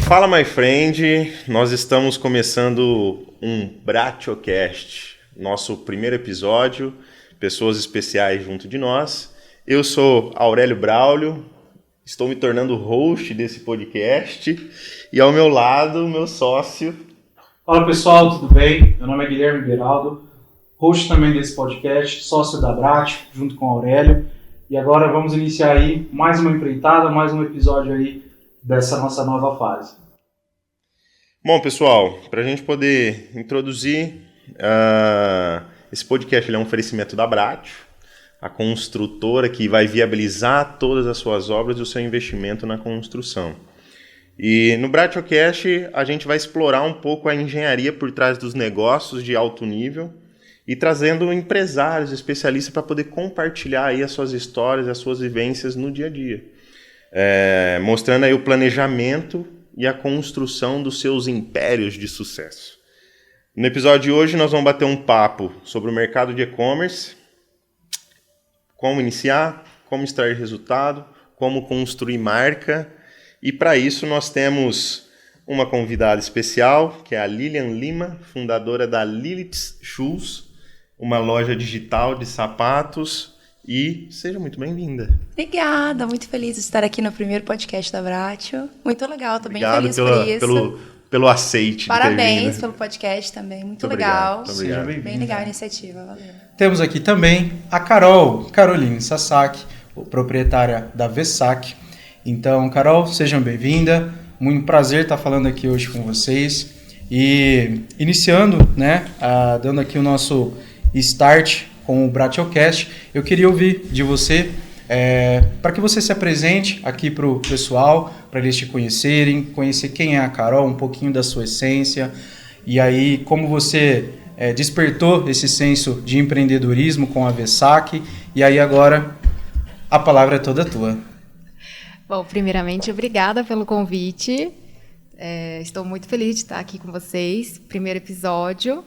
Fala, my friend! Nós estamos começando um Bratiocast, nosso primeiro episódio, pessoas especiais junto de nós. Eu sou Aurélio Braulio, estou me tornando host desse podcast e ao meu lado, meu sócio. Fala pessoal, tudo bem? Meu nome é Guilherme Beraldo, host também desse podcast, sócio da Bratio, junto com o Aurélio. E agora vamos iniciar aí mais uma empreitada, mais um episódio aí dessa nossa nova fase. Bom, pessoal, para a gente poder introduzir, esse podcast ele é um oferecimento da Bratio, a construtora que vai viabilizar todas as suas obras e o seu investimento na construção. E no Bratiocast a gente vai explorar um pouco a engenharia por trás dos negócios de alto nível e trazendo empresários, especialistas para poder compartilhar aí as suas histórias, as suas vivências no dia a dia. Mostrando aí o planejamento e a construção dos seus impérios de sucesso. No episódio de hoje nós vamos bater um papo sobre o mercado de e-commerce, como iniciar, como extrair resultado, como construir marca. E para isso nós temos uma convidada especial, que é a Lilian Lima, fundadora da Lilith's Shoes, uma loja digital de sapatos. E seja muito bem-vinda. Obrigada, muito feliz de estar aqui no primeiro podcast da Bratio. Muito legal, tô bem feliz por isso. Pelo aceite. Parabéns pelo podcast também, muito legal. Muito obrigado. Bem legal a iniciativa, valeu. Temos aqui também a Caroline Sasaki, proprietária da Versace. Então, Carol, seja bem-vinda. Muito prazer estar falando aqui hoje com vocês. E iniciando, dando aqui o nosso start com o Bratiocast, eu queria ouvir de você, para que você se apresente aqui para o pessoal, para eles te conhecerem, conhecer quem é a Carol, um pouquinho da sua essência, e aí como você despertou esse senso de empreendedorismo com a Versace, e aí agora a palavra é toda tua. Bom, primeiramente, obrigada pelo convite. Estou muito feliz de estar aqui com vocês. Primeiro episódio.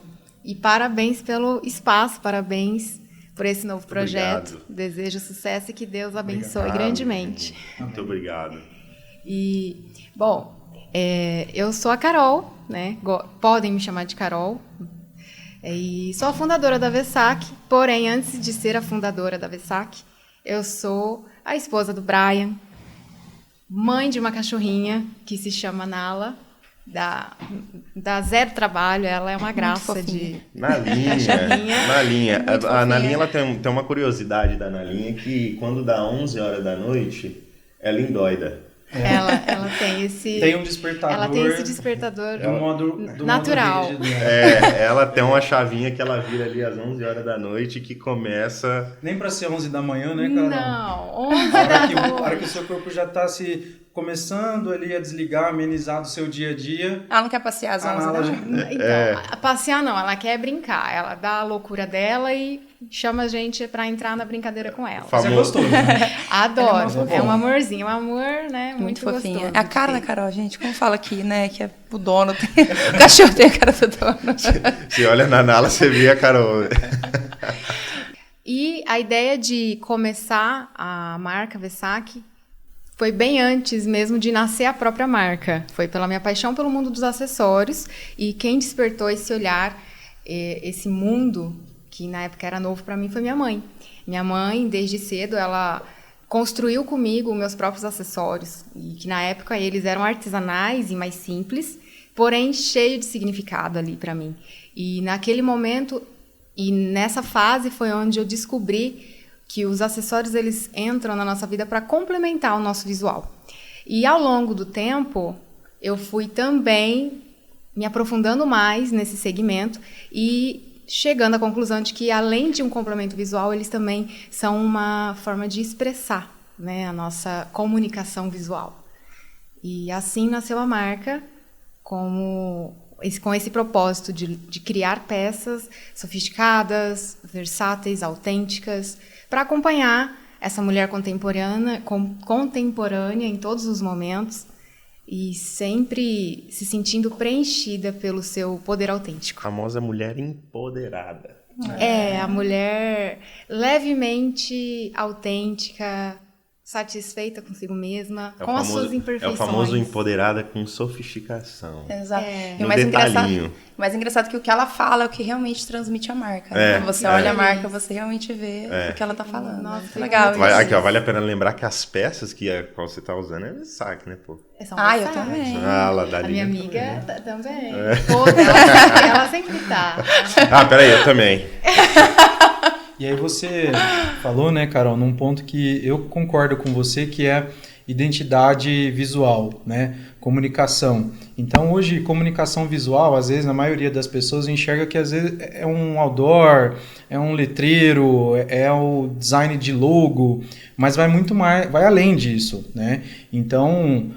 E parabéns pelo espaço, parabéns por esse novo projeto. Obrigado. Desejo sucesso e que Deus abençoe grandemente. Muito obrigado. E, bom, eu sou a Carol, podem me chamar de Carol. E sou a fundadora da Versace, porém, antes de ser a fundadora da Versace, eu sou a esposa do Brian, mãe de uma cachorrinha que se chama Nala, dá zero trabalho, ela é uma graça de... Nalinha. A Nalinha, ela tem uma curiosidade da Nalinha, que quando dá 11 horas da noite, ela endoida. Ela tem esse... Tem um despertador. Ela tem esse despertador do modo natural. Ela tem uma chavinha que ela vira ali às 11 horas da noite que começa... Nem para ser 11 da manhã, né, Carol? Não, 11 da noite. A hora que o seu corpo já está começando ali a desligar, amenizar do seu dia a dia. Ela não quer passear às 11 da manhã. Então, passear não, ela quer brincar. Ela dá a loucura dela e chama a gente pra entrar na brincadeira com ela. Você é gostoso, né? Adoro. É um amorzinho, um amor, né? Muito fofinha. Gostoso. É a cara da Carol, gente. Como fala aqui, né? Que é o dono. O cachorro tem a cara do dono. Você olha na Nala, você vê a Carol. E a ideia de começar a marca Versace foi bem antes mesmo de nascer a própria marca. Foi pela minha paixão pelo mundo dos acessórios e quem despertou esse olhar, esse mundo, que na época era novo para mim, foi minha mãe. Minha mãe, desde cedo, ela construiu comigo meus próprios acessórios, e que na época eles eram artesanais e mais simples, porém cheio de significado ali para mim. E naquele momento, e nessa fase foi onde eu descobri que os acessórios eles entram na nossa vida para complementar o nosso visual. E ao longo do tempo, eu fui também me aprofundando mais nesse segmento e chegando à conclusão de que, além de um complemento visual, eles também são uma forma de expressar, a nossa comunicação visual. E assim nasceu a marca, com esse propósito de criar peças sofisticadas, versáteis, autênticas, para acompanhar essa mulher contemporânea em todos os momentos e sempre se sentindo preenchida pelo seu poder autêntico. A famosa mulher empoderada. A mulher levemente autêntica, satisfeita consigo mesma, É o com as famoso- suas imperfeições. É o famoso empoderada com sofisticação. Exato. E No o mais detalhinho. engraçado é que o que ela fala é o que realmente transmite a marca. É. Quando você É. olha a marca, você realmente vê o que ela tá falando. Nossa, Muito foi legal. muito Vale, isso. aqui, ó, vale a pena lembrar que as peças que a qual você tá usando é Versace, né, pô? São Ah, eu Versace. também. Ah, lá A dali. minha amiga também. Toda, ela sempre tá. Ah, peraí, eu também. E aí você falou, né, Carol, num ponto que eu concordo com você, que é identidade visual, né? Comunicação. Então, hoje, comunicação visual, às vezes, na maioria das pessoas enxerga que às vezes é um outdoor, é um letreiro, é o design de logo, mas vai muito mais, vai além disso, né? Então,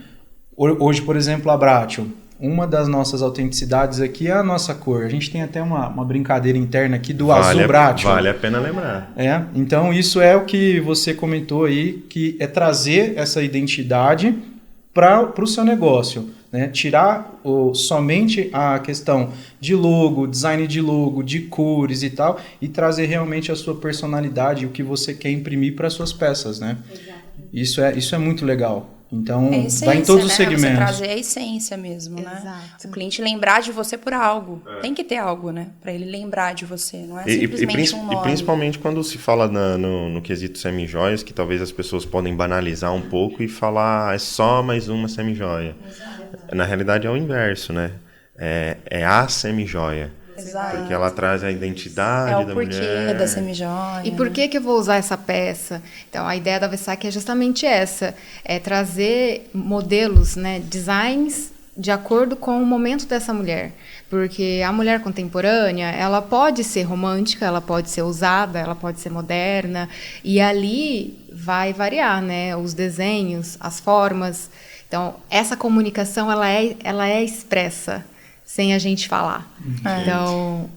hoje, por exemplo, a Bratio, uma das nossas autenticidades aqui é a nossa cor. A gente tem até uma brincadeira interna aqui do azul Bratio. Vale a pena lembrar. Então isso é o que você comentou aí, que é trazer essa identidade para o seu negócio, né? Tirar somente a questão de logo, design de logo, de cores e tal, e trazer realmente a sua personalidade, o que você quer imprimir para suas peças, né? Exato. Isso é muito legal. Então, É a essência, vai em todos os né? segmentos. Você trazer a essência mesmo, né? Exato. O cliente lembrar de você por algo. Tem que ter algo, né? Pra ele lembrar de você. Não é simplesmente um nome. E principalmente quando se fala no quesito semi-joias, que talvez as pessoas podem banalizar um pouco e falar, é só mais uma semi-joia. Na realidade é o inverso, né? É a semi-joia. Exato. Porque ela traz a identidade É o da porquê mulher. da semijoia. E por que eu vou usar essa peça? Então, a ideia da Versace é justamente essa, é trazer modelos, né, designs de acordo com o momento dessa mulher. Porque a mulher contemporânea, ela pode ser romântica, ela pode ser ousada, ela pode ser moderna, e ali vai variar, né, os desenhos, as formas. Então, essa comunicação, ela é expressa, sem a gente falar. Então,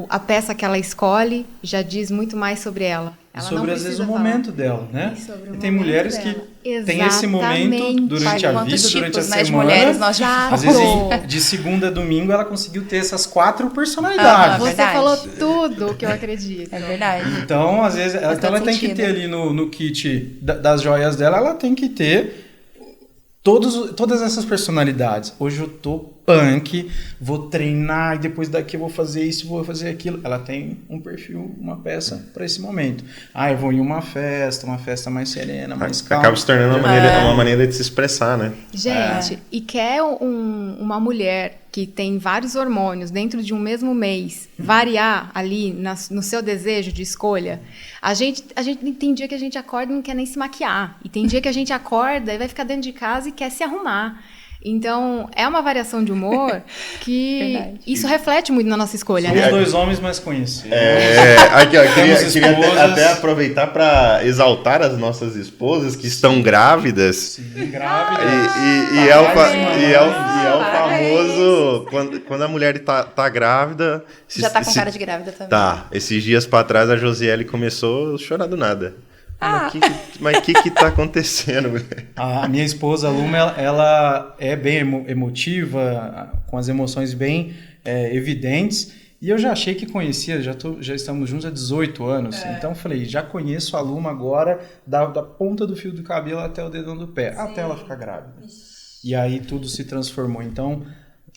a peça que ela escolhe já diz muito mais sobre ela. Ela sobre, não às vezes, precisa o falar. momento dela, né? E sobre o E tem momento mulheres dela. que têm esse momento Exatamente. durante a Quantos vida, durante a tipos, né, de semana. mulheres nós já Às vezes, de segunda a domingo, ela conseguiu ter essas 4 personalidades. Você Verdade. falou tudo o que eu acredito. É verdade. Então, às vezes, Faz ela todo tem que sentido. ter ali no kit das joias dela, ela tem que ter todas essas personalidades. Hoje eu tô punk, vou treinar e depois daqui eu vou fazer isso, vou fazer aquilo. Ela tem um perfil, uma peça para esse momento. Eu vou em uma festa mais serena, mais calma. Acaba se tornando uma maneira de se expressar, né? Gente, e quer uma mulher que tem vários hormônios dentro de um mesmo mês variar ali no seu desejo de escolha? A gente tem dia que a gente acorda e não quer nem se maquiar. E tem dia que a gente acorda e vai ficar dentro de casa e quer se arrumar. Então, é uma variação de humor que Verdade. isso reflete muito na nossa escolha, Somos né? 2 homens mais conhecidos. Aqui, ó, Temos queria esposas. até aproveitar para exaltar as nossas esposas que estão grávidas. Sim, grávida. E é o Parabéns. famoso, quando a mulher tá grávida... Já tá com cara de grávida também. Tá, esses dias pra trás a Josiele começou a chorar do nada. Mas o que tá acontecendo? A minha esposa, a Luma, ela é bem emotiva, com as emoções bem evidentes. E eu já achei que conhecia, já estamos juntos há 18 anos. Então eu falei, já conheço a Luma agora, da ponta do fio do cabelo até o dedão do pé, até ela ficar grávida. E aí tudo se transformou. Então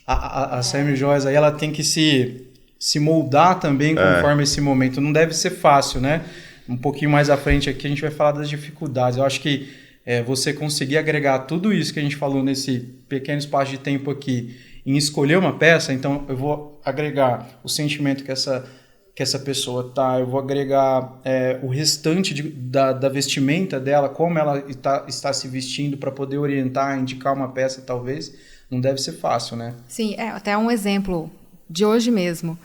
a semi-joias aí, ela tem que se moldar também conforme esse momento. Não deve ser fácil, né? Um pouquinho mais à frente aqui a gente vai falar das dificuldades. Eu acho que você conseguir agregar tudo isso que a gente falou nesse pequeno espaço de tempo aqui em escolher uma peça, então eu vou agregar o sentimento que essa pessoa tá, eu vou agregar o restante da vestimenta dela, como ela está se vestindo para poder orientar, indicar uma peça talvez, não deve ser fácil, né? Sim, até um exemplo de hoje mesmo.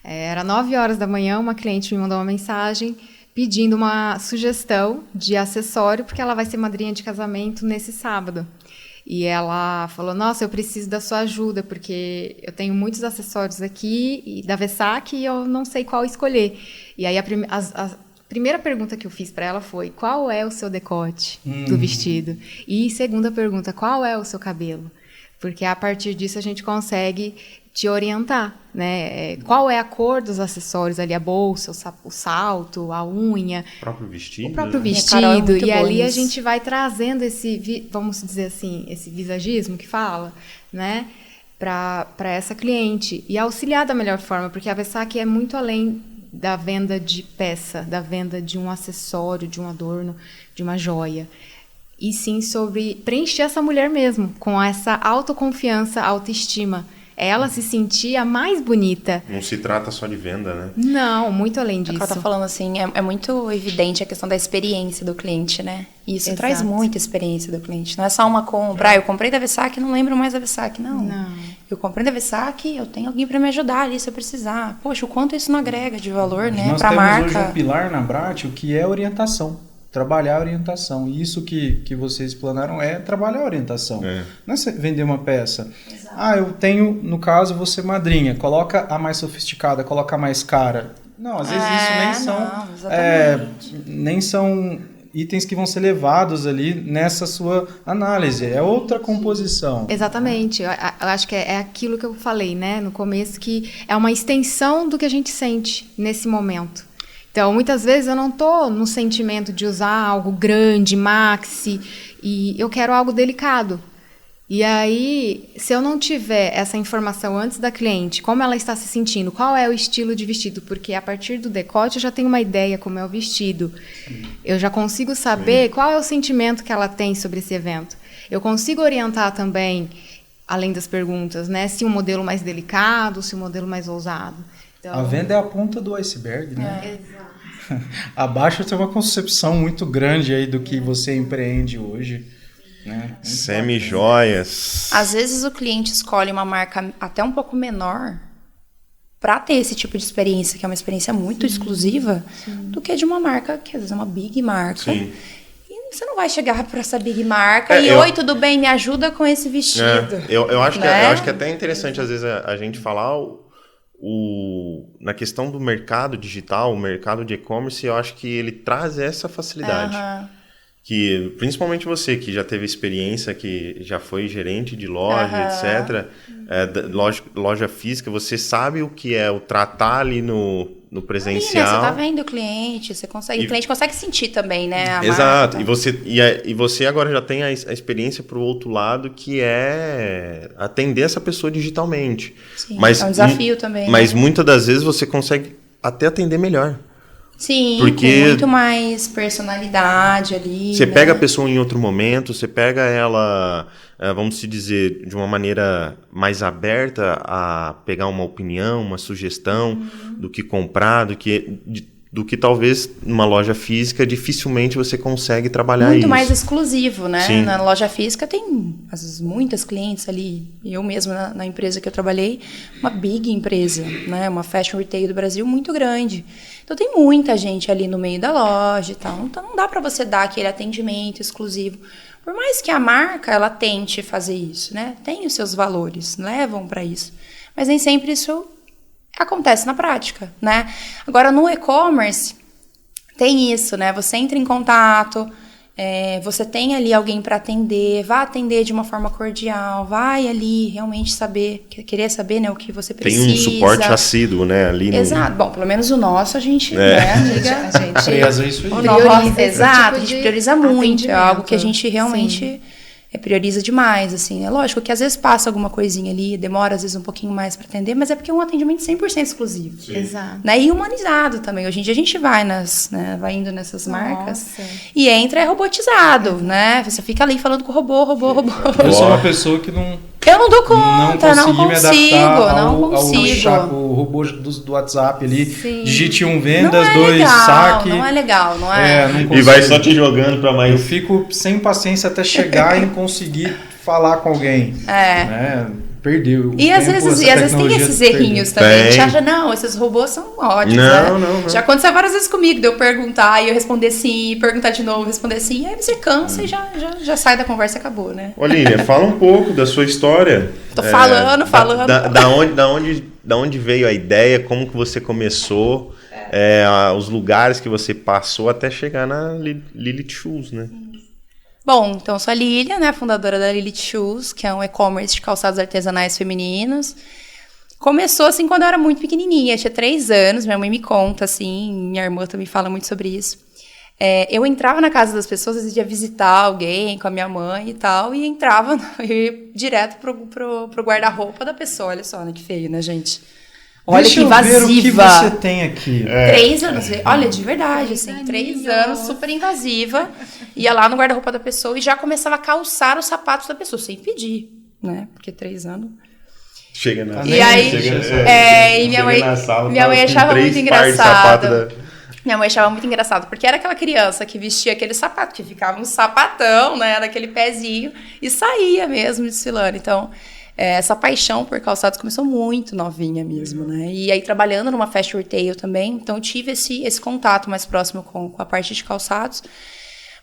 Era 9 horas da manhã, uma cliente me mandou uma mensagem pedindo uma sugestão de acessório, porque ela vai ser madrinha de casamento nesse sábado. E ela falou, nossa, eu preciso da sua ajuda, porque eu tenho muitos acessórios aqui da Versace e eu não sei qual escolher. E aí a primeira pergunta que eu fiz para ela foi, qual é o seu decote do vestido? E segunda pergunta, qual é o seu cabelo? Porque a partir disso a gente consegue te orientar, né? Qual é a cor dos acessórios ali, a bolsa, o salto, a unha. O próprio vestido. O próprio né? vestido. E ali a gente vai trazendo esse, vamos dizer assim, esse visagismo que fala, né? Para essa cliente. E auxiliar da melhor forma, porque a Versace é muito além da venda de peça, da venda de um acessório, de um adorno, de uma joia. E sim sobre preencher essa mulher mesmo, com essa autoconfiança, autoestima. Ela se sentir a mais bonita. Não se trata só de venda, né? Não, muito além disso. Ela tá falando assim, é muito evidente a questão da experiência do cliente, né? E isso Exato. traz muita experiência do cliente. Não é só uma compra, eu comprei da Versace, não lembro mais da Versace. Não. Eu comprei da Versace, eu tenho alguém para me ajudar ali se eu precisar. Poxa, o quanto isso não agrega de valor, né? Nós pra temos marca. hoje um pilar na Brat, o que é orientação. Trabalhar a orientação. E isso que vocês explanaram é trabalhar a orientação. Não é você vender uma peça. Exato. Eu tenho, no caso, você madrinha. Coloca a mais sofisticada, coloca a mais cara. Não, às vezes isso nem são itens que vão ser levados ali nessa sua análise. É outra composição. Exatamente. Eu acho que é aquilo que eu falei, né, no começo, que é uma extensão do que a gente sente nesse momento. Então, muitas vezes eu não estou no sentimento de usar algo grande, maxi, e eu quero algo delicado. E aí, se eu não tiver essa informação antes da cliente, como ela está se sentindo, qual é o estilo de vestido, porque a partir do decote eu já tenho uma ideia como é o vestido. Eu já consigo saber qual é o sentimento que ela tem sobre esse evento. Eu consigo orientar também, além das perguntas, né, se um modelo mais delicado, se um modelo mais ousado. Então, a venda é a ponta do iceberg, né? Exato. Abaixo tem uma concepção muito grande aí do que você empreende hoje. Né? Semi-joias. Às vezes o cliente escolhe uma marca até um pouco menor para ter esse tipo de experiência, que é uma experiência muito exclusiva, do que de uma marca que às vezes é uma big marca. Sim. E você não vai chegar para essa big marca oi, tudo bem, me ajuda com esse vestido. Eu acho, né? eu acho que é até interessante às vezes a gente falar na questão do mercado digital, o mercado de e-commerce, eu acho que ele traz essa facilidade. Que, principalmente você que já teve experiência, que já foi gerente de loja, etc., loja física, você sabe o que é o tratar ali no presencial. Você tá vendo o cliente, você consegue, o cliente consegue sentir também, né? Exato, marca. E você agora já tem a experiência para o outro lado, que é atender essa pessoa digitalmente. Sim, é um desafio também. Mas muitas das vezes você consegue até atender melhor. Sim, porque com muito mais personalidade ali. Você pega a pessoa em outro momento, você pega ela, vamos dizer, de uma maneira mais aberta a pegar uma opinião, uma sugestão do que comprar, do que talvez numa loja física dificilmente você consegue trabalhar muito isso. Mais exclusivo, né? Sim. Na loja física tem às vezes muitas clientes ali. Eu mesma na empresa que eu trabalhei, uma big empresa, né? Uma fashion retail do Brasil muito grande. Então tem muita gente ali no meio da loja e tal. Então não dá para você dar aquele atendimento exclusivo. Por mais que a marca ela tente fazer isso, né? Tem os seus valores, levam para isso. Mas nem sempre isso acontece na prática, né? Agora, no e-commerce, tem isso, né? Você entra em contato, você tem ali alguém para atender, vai atender de uma forma cordial, vai ali realmente querer saber, né, o que você precisa. Tem um suporte assíduo, né? Ali Exato. Bom, pelo menos o nosso, a gente, né, amiga? A gente prioriza isso aí. Exato, a gente prioriza muito. É algo que a gente realmente... Sim. Prioriza demais, assim. É lógico que às vezes passa alguma coisinha ali, demora às vezes um pouquinho mais para atender, mas é porque é um atendimento 100% exclusivo. Sim. Exato. Né? E humanizado também. Hoje em dia a gente vai vai indo nessas marcas e entra robotizado, né? Você fica ali falando com o robô. Eu sou uma pessoa que não... Eu não dou conta, não Ao consigo. O robô do WhatsApp ali, Sim. digite 1 vendas, 2 saque. Não é legal, não é? Não E consigo. vai só te jogando para mais... Eu fico sem paciência até chegar e conseguir falar com alguém. Né? Perdeu. E às vezes tem esses errinhos também. A gente acha, não, esses robôs são ótimos. Não. Já aconteceu várias vezes comigo, de eu perguntar e eu responder sim, perguntar de novo, responder sim, aí você cansa e já sai da conversa e acabou, né? Olívia, fala um pouco da sua história. Tô falando. Da onde veio a ideia, como que você começou, os lugares que você passou até chegar na Lilith Shoes, né? Bom, então eu sou a Lília, né, fundadora da Lilith Shoes, que é um e-commerce de calçados artesanais femininos. Começou, assim, quando eu era muito pequenininha. Eu tinha 3 anos, minha mãe me conta, assim, minha irmã também fala muito sobre isso. Eu entrava na casa das pessoas, às vezes ia visitar alguém com a minha mãe e tal, e entrava eu ia direto pro guarda-roupa da pessoa. Olha só, né, que feio, né, gente? Olha Deixa que eu invasiva. ver o que você tem aqui. 3 anos, olha, de verdade, assim, 3 anos, super invasiva. Ia lá no guarda-roupa da pessoa e já começava a calçar os sapatos da pessoa, sem pedir, né? Porque 3 anos... Chega na E aí, e minha mãe achava muito engraçado. Minha mãe achava muito engraçado, porque era aquela criança que vestia aquele sapato, que ficava um sapatão, né, daquele pezinho, e saía mesmo desfilando. Então, essa paixão por calçados começou muito novinha mesmo, né? E aí, trabalhando numa fashion retail também, então eu tive esse contato mais próximo com a parte de calçados.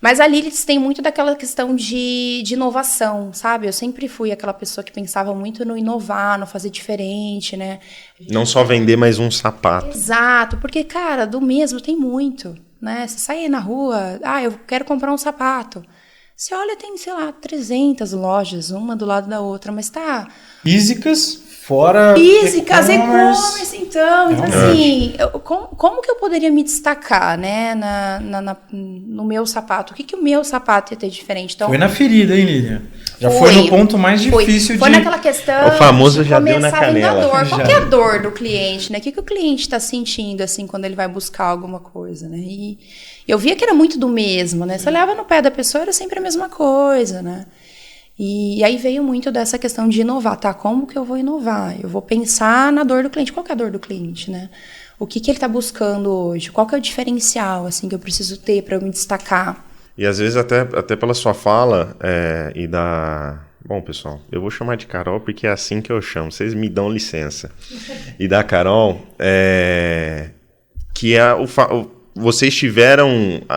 Mas a Lilith tem muito daquela questão de inovação, sabe? Eu sempre fui aquela pessoa que pensava muito no inovar, no fazer diferente, né? Não só vender mais um sapato. Exato, porque, cara, do mesmo tem muito, né? Você sai aí na rua, eu quero comprar um sapato. Você olha, tem, sei lá, 300 lojas, uma do lado da outra, mas tá... Físicas, fora... Físicas, e-commerce, então assim, como que eu poderia me destacar, né, no meu sapato? O que o meu sapato ia ter diferente? Então, foi na ferida, hein, Lilian? Já foi no ponto mais difícil Foi naquela questão o famoso de já deu na canela. Dor. Qual que é a dor do cliente, né? O que o cliente está sentindo, assim, quando ele vai buscar alguma coisa, né? E eu via que era muito do mesmo, né? Você olhava no pé da pessoa, era sempre a mesma coisa, né? E aí veio muito dessa questão de inovar, tá? Como que eu vou inovar? Eu vou pensar na dor do cliente. Qual que é a dor do cliente, né? O que ele está buscando hoje? Qual que é o diferencial, assim, que eu preciso ter para eu me destacar? E às vezes até pela sua fala e da... Bom, pessoal, eu vou chamar de Carol porque é assim que eu chamo. Vocês me dão licença. E da Carol, que vocês tiveram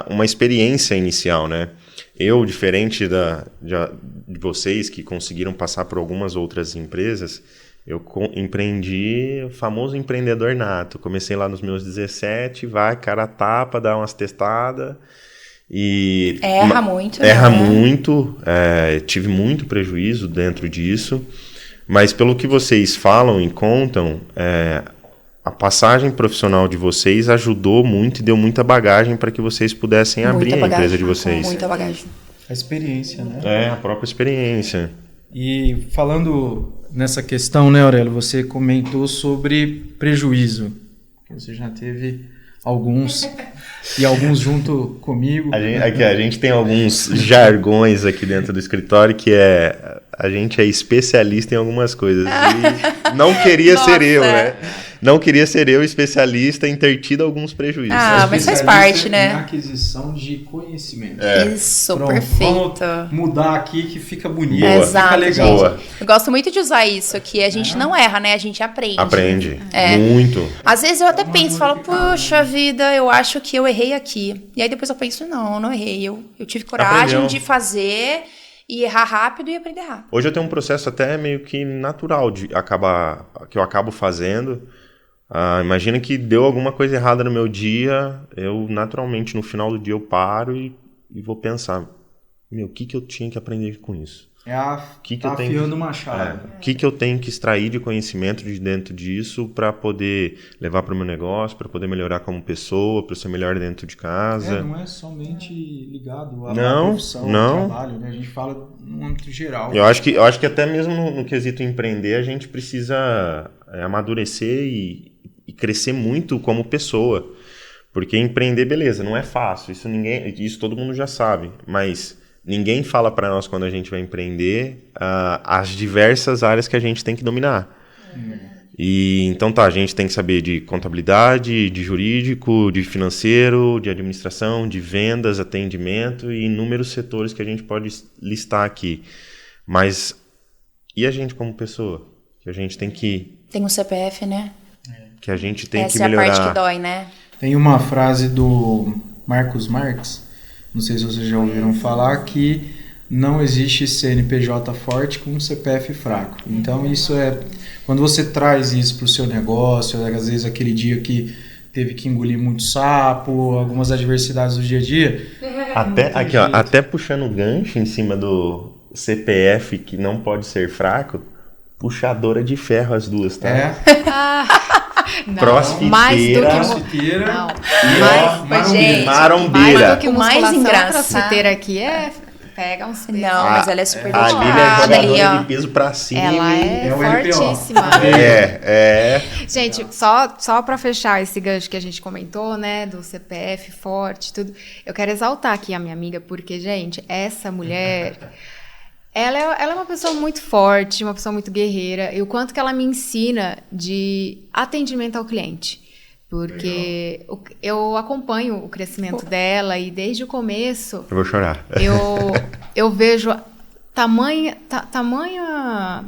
uma experiência inicial, né? Eu, diferente de vocês que conseguiram passar por algumas outras empresas, eu empreendi o famoso empreendedor nato. Comecei lá nos meus 17, cara a tapa, dá umas testadas. E erra muito, tive muito prejuízo dentro disso, mas pelo que vocês falam e contam, a passagem profissional de vocês ajudou muito e deu muita bagagem para que vocês pudessem abrir a empresa de vocês. Muita bagagem. A experiência, né? A própria experiência. E falando nessa questão, né, Aurélio, você comentou sobre prejuízo. Você já teve alguns, e alguns junto comigo. A gente tem alguns jargões aqui dentro do escritório que a gente é especialista em algumas coisas. E não queria ser eu, né? Não queria ser eu especialista em ter tido alguns prejuízos. Mas faz parte, né? Na aquisição de conhecimento. Isso, pronto, perfeito. Vamos mudar aqui que fica bonito. Exato, fica legal. Gente. Eu gosto muito de usar isso, que a gente não erra, né? A gente aprende. Aprende. Muito. Às vezes eu até penso, falo, puxa vida, eu acho que eu errei aqui. E aí depois eu penso, não errei. Eu tive coragem de fazer e errar rápido e aprender rápido. Hoje eu tenho um processo até meio que natural que eu acabo fazendo. Imagina que deu alguma coisa errada no meu dia, eu naturalmente no final do dia eu paro e vou pensar, o que eu tinha que aprender com isso? Afiando uma chave. O que eu tenho que extrair de conhecimento de dentro disso para poder levar para o meu negócio, para poder melhorar como pessoa, para ser melhor dentro de casa. Não é somente ligado à profissão, ao trabalho, né? A gente fala no âmbito geral. Eu acho que até mesmo no quesito empreender, a gente precisa amadurecer e crescer muito como pessoa. Porque empreender, beleza, não é fácil. Isso todo mundo já sabe. Mas ninguém fala para nós quando a gente vai empreender as diversas áreas que a gente tem que dominar. E então a gente tem que saber de contabilidade, de jurídico, de financeiro, de administração, de vendas, atendimento e inúmeros setores que a gente pode listar aqui. Mas e a gente como pessoa? Que a gente tem que... Tem um CPF, né? Que a gente tem que Essa melhorar. é a parte que dói, né? Tem uma frase do Marcos Marx, não sei se vocês já ouviram falar, que não existe CNPJ forte com CPF fraco. Então isso quando você traz isso para o seu negócio, às vezes aquele dia que teve que engolir muito sapo, algumas adversidades do dia a dia. Até puxando o gancho em cima do CPF que não pode ser fraco, puxadora de ferro as duas, tá? Não, Crossfiteira. mais do que Crossfiteira. Não, E Mas, gente, marombeira. mais do que O mais musculação, engraçado- crossfiteira aqui pega uns pesos. Não, mas ela é super A Lili é dedicada ali, jogadora ó. de peso pra cima. Ela e- é É o LPO. fortíssima. É. Gente, só para fechar esse gancho que a gente comentou, né, do CPF forte, tudo, eu quero exaltar aqui a minha amiga, porque, gente, essa mulher, ela é uma pessoa muito forte, uma pessoa muito guerreira, e o quanto que ela me ensina de atendimento ao cliente. Porque eu acompanho o crescimento dela e desde o começo Eu vou chorar. eu vejo tamanha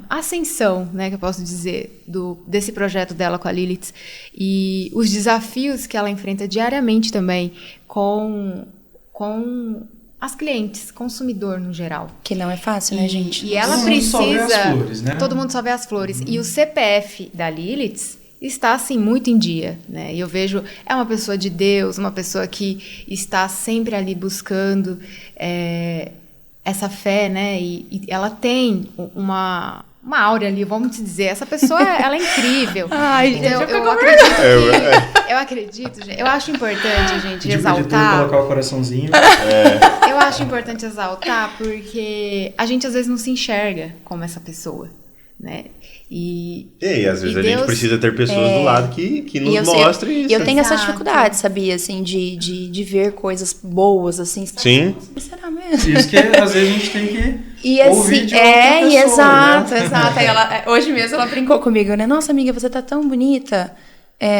ascensão, né, que eu posso dizer, desse projeto dela com a Lilith e os desafios que ela enfrenta diariamente também com as clientes, consumidor no geral. Que não é fácil, né, gente? E ela Todo mundo só vê precisa... as flores, né? Todo mundo só vê as flores. E o CPF da Lilith está, assim, muito em dia, né? E eu vejo... É uma pessoa de Deus, uma pessoa que está sempre ali buscando essa fé, né? E ela tem uma áurea ali, vamos dizer. Essa pessoa, ela é incrível. Ai, gente, eu eu acredito que... Eu acredito, gente. Eu acho importante, gente, Pedir pro editor exaltar... colocar o coraçãozinho. Eu acho importante exaltar porque a gente às vezes não se enxerga como essa pessoa, né? E Às vezes E a gente Deus- precisa ter pessoas do lado que E nos mostrem isso. eu tenho essa Exato. dificuldade, sabia? Assim, de ver coisas boas, assim. Sim. Será mesmo? Isso que às vezes a gente tem que E ouvir assim, de outra pessoa, exato, né? exato. Aí hoje mesmo ela brincou comigo, né? Nossa, amiga, você tá tão bonita.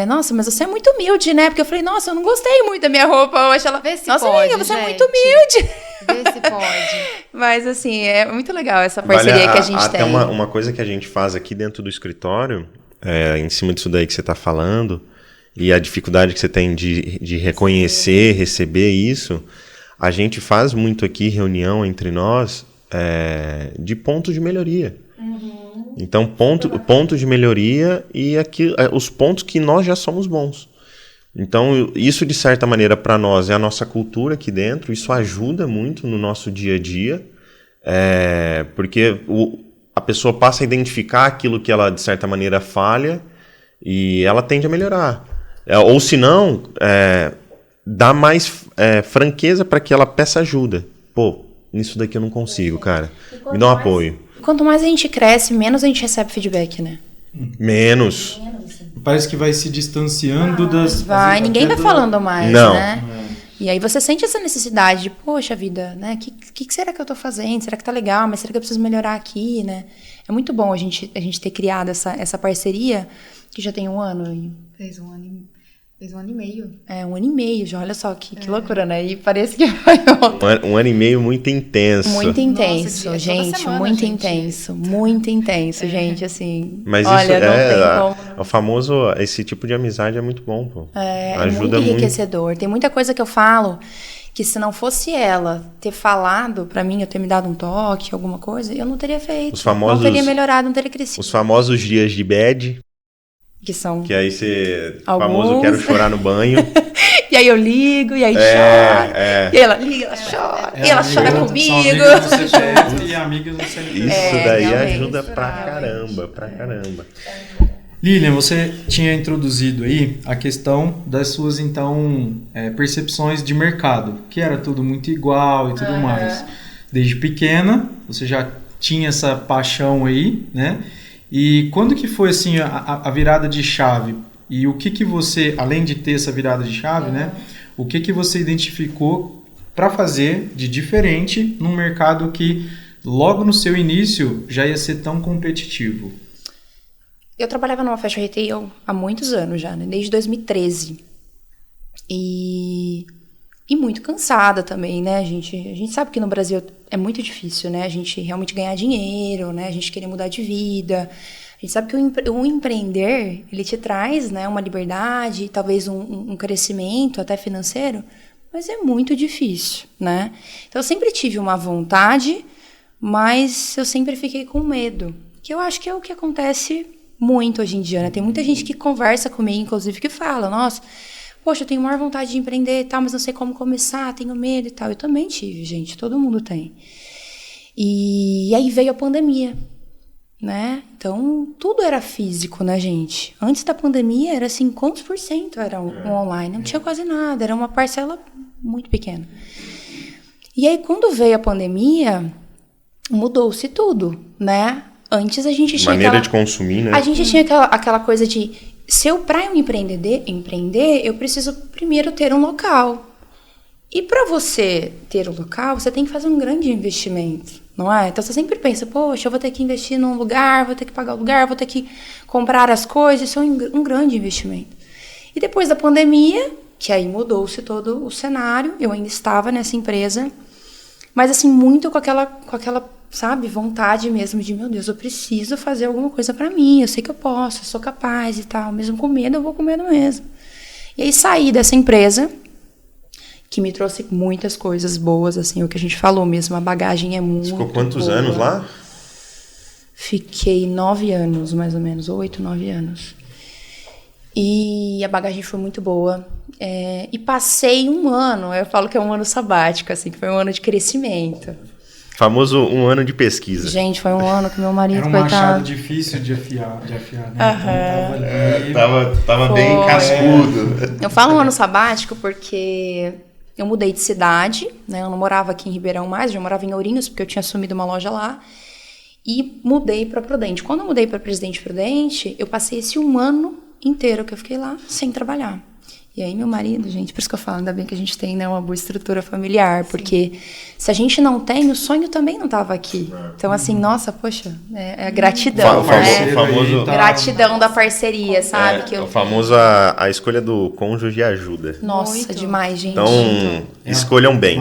Nossa, mas você é muito humilde, né? Porque eu falei, nossa, eu não gostei muito da minha roupa hoje. Ela, Vê se nossa, pode, amiga, você é gente. muito humilde. vê se pode. Mas assim, é muito legal essa parceria que a gente até tem. uma coisa que a gente faz aqui dentro do escritório, em cima disso daí que você está falando, e a dificuldade que você tem de reconhecer, receber isso, a gente faz muito aqui reunião entre nós de pontos de melhoria. Então, pontos de melhoria e os pontos que nós já somos bons. Então, isso de certa maneira para nós é a nossa cultura aqui dentro, isso ajuda muito no nosso dia a dia, porque a pessoa passa a identificar aquilo que ela de certa maneira falha e ela tende a melhorar. Ou se não, dá mais franqueza para que ela peça ajuda. Pô, nisso daqui eu não consigo, cara. Me dá um apoio. Quanto mais a gente cresce, menos a gente recebe feedback, né? Menos. Parece que vai se distanciando das... Vai, ninguém vai falando mais, Não. né? E aí você sente essa necessidade de, poxa vida, né? O que será que eu tô fazendo? Será que tá legal? Mas será que eu preciso melhorar aqui, né? É muito bom a gente ter criado essa parceria, que já tem 1 ano. Fez um ano e meio. 1 ano e meio já, olha só que loucura, né? E parece que foi ontem. 1 ano e meio muito intenso. Muito intenso, toda gente, semana, muito gente. intenso, muito intenso, gente, assim. Mas olha, isso não tem como. o famoso, esse tipo de amizade é muito bom, pô. É Ajuda muito enriquecedor. Tem muita coisa que eu falo que se não fosse ela ter falado pra mim, eu ter me dado um toque, alguma coisa, eu não teria feito. Os famosos- não teria melhorado, não teria crescido. Os famosos dias de bad, Que são... que aí você... O Alguns. famoso quero chorar no banho. E aí eu ligo, e aí chora. E aí ela liga, ela chora. e ela chora São comigo. amigos do CPF e amigos do CNPJ. Isso daí realmente. ajuda pra caramba. Lilian, você tinha introduzido aí a questão das suas, então, percepções de mercado, que era tudo muito igual e tudo mais. Desde pequena, você já tinha essa paixão aí, né? E quando que foi, assim, a virada de chave? E o que você, além de ter essa virada de chave, né? O que você identificou para fazer de diferente num mercado que, logo no seu início, já ia ser tão competitivo? Eu trabalhava numa fashion retail há muitos anos já, né? Desde 2013. E muito cansada também, né? A gente sabe que no Brasil é muito difícil, né? A gente realmente ganhar dinheiro, né? A gente querer mudar de vida. A gente sabe que o empreender, ele te traz, né, uma liberdade, talvez um crescimento até financeiro, mas é muito difícil, né? Então eu sempre tive uma vontade, mas eu sempre fiquei com medo. Que eu acho que é o que acontece muito hoje em dia, né? Tem muita gente que conversa comigo, inclusive, que fala, nossa, poxa, eu tenho maior vontade de empreender e tal, mas não sei como começar, tenho medo e tal. Eu também tive, gente, todo mundo tem. E aí veio a pandemia. né? Então, tudo era físico, né, gente? Antes da pandemia, era assim, quantos por cento era online? Não tinha quase nada, era uma parcela muito pequena. E aí, quando veio a pandemia, mudou-se tudo, né? Antes a gente tinha maneira de consumir, né? A gente tinha aquela coisa de, para eu empreender, eu preciso primeiro ter um local. E para você ter um local, você tem que fazer um grande investimento, não é? Então você sempre pensa, poxa, eu vou ter que investir num lugar, vou ter que pagar o lugar, vou ter que comprar as coisas, isso é um grande investimento. E depois da pandemia, que aí mudou-se todo o cenário, eu ainda estava nessa empresa, mas assim, muito com aquela, sabe, vontade mesmo de, meu Deus, eu preciso fazer alguma coisa para mim, eu sei que eu posso, eu sou capaz e tal, mesmo com medo, eu vou com medo mesmo. E aí saí dessa empresa, que me trouxe muitas coisas boas, assim, o que a gente falou mesmo, a bagagem é muito boa. Ficou quantos anos lá? Fiquei 9 anos, mais ou menos, 8, 9 anos. E a bagagem foi muito boa. E passei um ano, eu falo que é um ano sabático, assim, que foi um ano de crescimento. Famoso um ano de pesquisa. Gente, foi um ano que meu marido, era um coitado... machado difícil de afiar, né? Então, tava bem cascudo. Eu falo um ano sabático porque eu mudei de cidade, né? Eu não morava aqui em Ribeirão mais, eu já morava em Ourinhos, porque eu tinha assumido uma loja lá. E mudei para Prudente. Quando eu mudei para Presidente Prudente, eu passei esse um ano inteiro que eu fiquei lá sem trabalhar. E aí meu marido, gente, por isso que eu falo, ainda bem que a gente tem, né, uma boa estrutura familiar, porque se a gente não tem, o sonho também não estava aqui. Então assim, nossa, poxa, é gratidão, né? Famoso, gratidão da parceria, sabe? Que o famoso a escolha do cônjuge ajuda. Nossa, muito. Demais, gente. Então, escolham bem.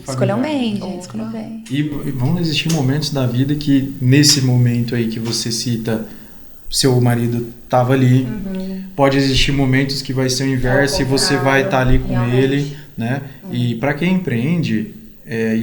Escolham bem, gente, escolham bem. E vão existir momentos da vida que, nesse momento aí que você cita, seu marido estava ali, pode existir momentos que vai ser o inverso e você vai estar ali com ele, né? E para quem empreende,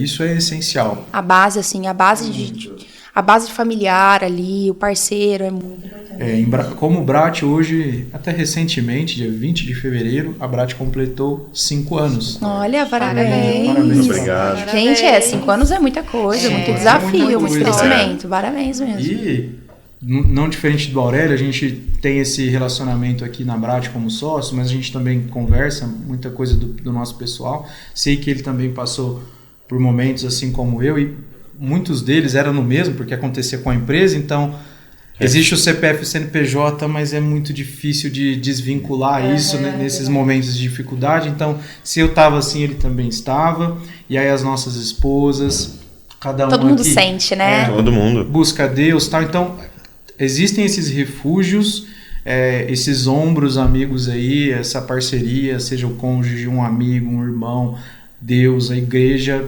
isso é essencial. A base, assim, a base familiar ali, o parceiro é muito importante. Como o Brat hoje, até recentemente, dia 20 de fevereiro, a Brat completou 5 anos. Olha, parabéns. Parabéns. Obrigado. Gente, 5 anos é muita coisa, muito desafio, muito crescimento. Parabéns mesmo. E, não diferente do Aurélio, a gente tem esse relacionamento aqui na Brat como sócio, mas a gente também conversa muita coisa do nosso pessoal. Sei que ele também passou por momentos assim como eu, e muitos deles eram no mesmo, porque acontecia com a empresa, então existe o CPF e o CNPJ, mas é muito difícil de desvincular isso, né, nesses momentos de dificuldade. Então, se eu estava assim, ele também estava, e aí as nossas esposas, cada um todo mundo aqui, sente, né? Todo mundo. Busca Deus, tal. Então, existem esses refúgios, esses ombros amigos aí, essa parceria, seja o cônjuge, um amigo, um irmão, Deus, a igreja,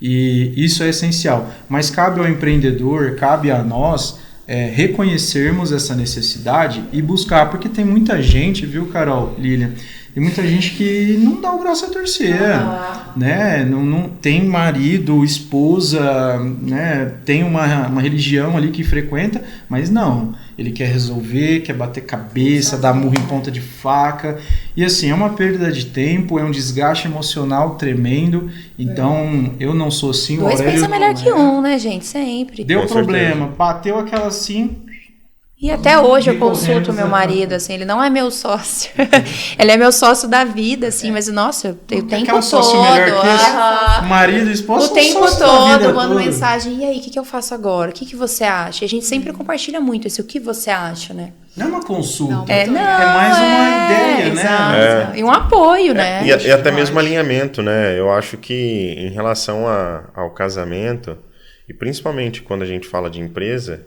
e isso é essencial. Mas cabe ao empreendedor, cabe a nós reconhecermos essa necessidade e buscar, porque tem muita gente, viu, Carol, Lilian? Tem muita gente que não dá o braço a torcer, né? Não tem marido, esposa, né? Tem uma religião ali que frequenta, mas não. Ele quer resolver, quer bater cabeça, dar murro em ponta de faca. E assim, é uma perda de tempo, é um desgaste emocional tremendo. Então, eu não sou assim. Dois Aurélio, pensa melhor que um, né, gente? Sempre. Deu Com problema, certeza. bateu aquela assim... E até hoje eu Correndo, consulto meu marido, assim, ele não é meu sócio. Ele é meu sócio da vida, assim, mas, nossa, eu tenho o tempo Aquela todo. sócio melhor que esse, marido, esposa, O são tempo sócios da vida todo, mando toda. mensagem, e aí, o que eu faço agora? O que você acha? E a gente sempre compartilha muito esse, o que você acha, né? Não é uma consulta, Não, é mais uma ideia, exato. né? E um apoio, né? E até mesmo alinhamento, né? Eu acho que em relação ao casamento, e principalmente quando a gente fala de empresa,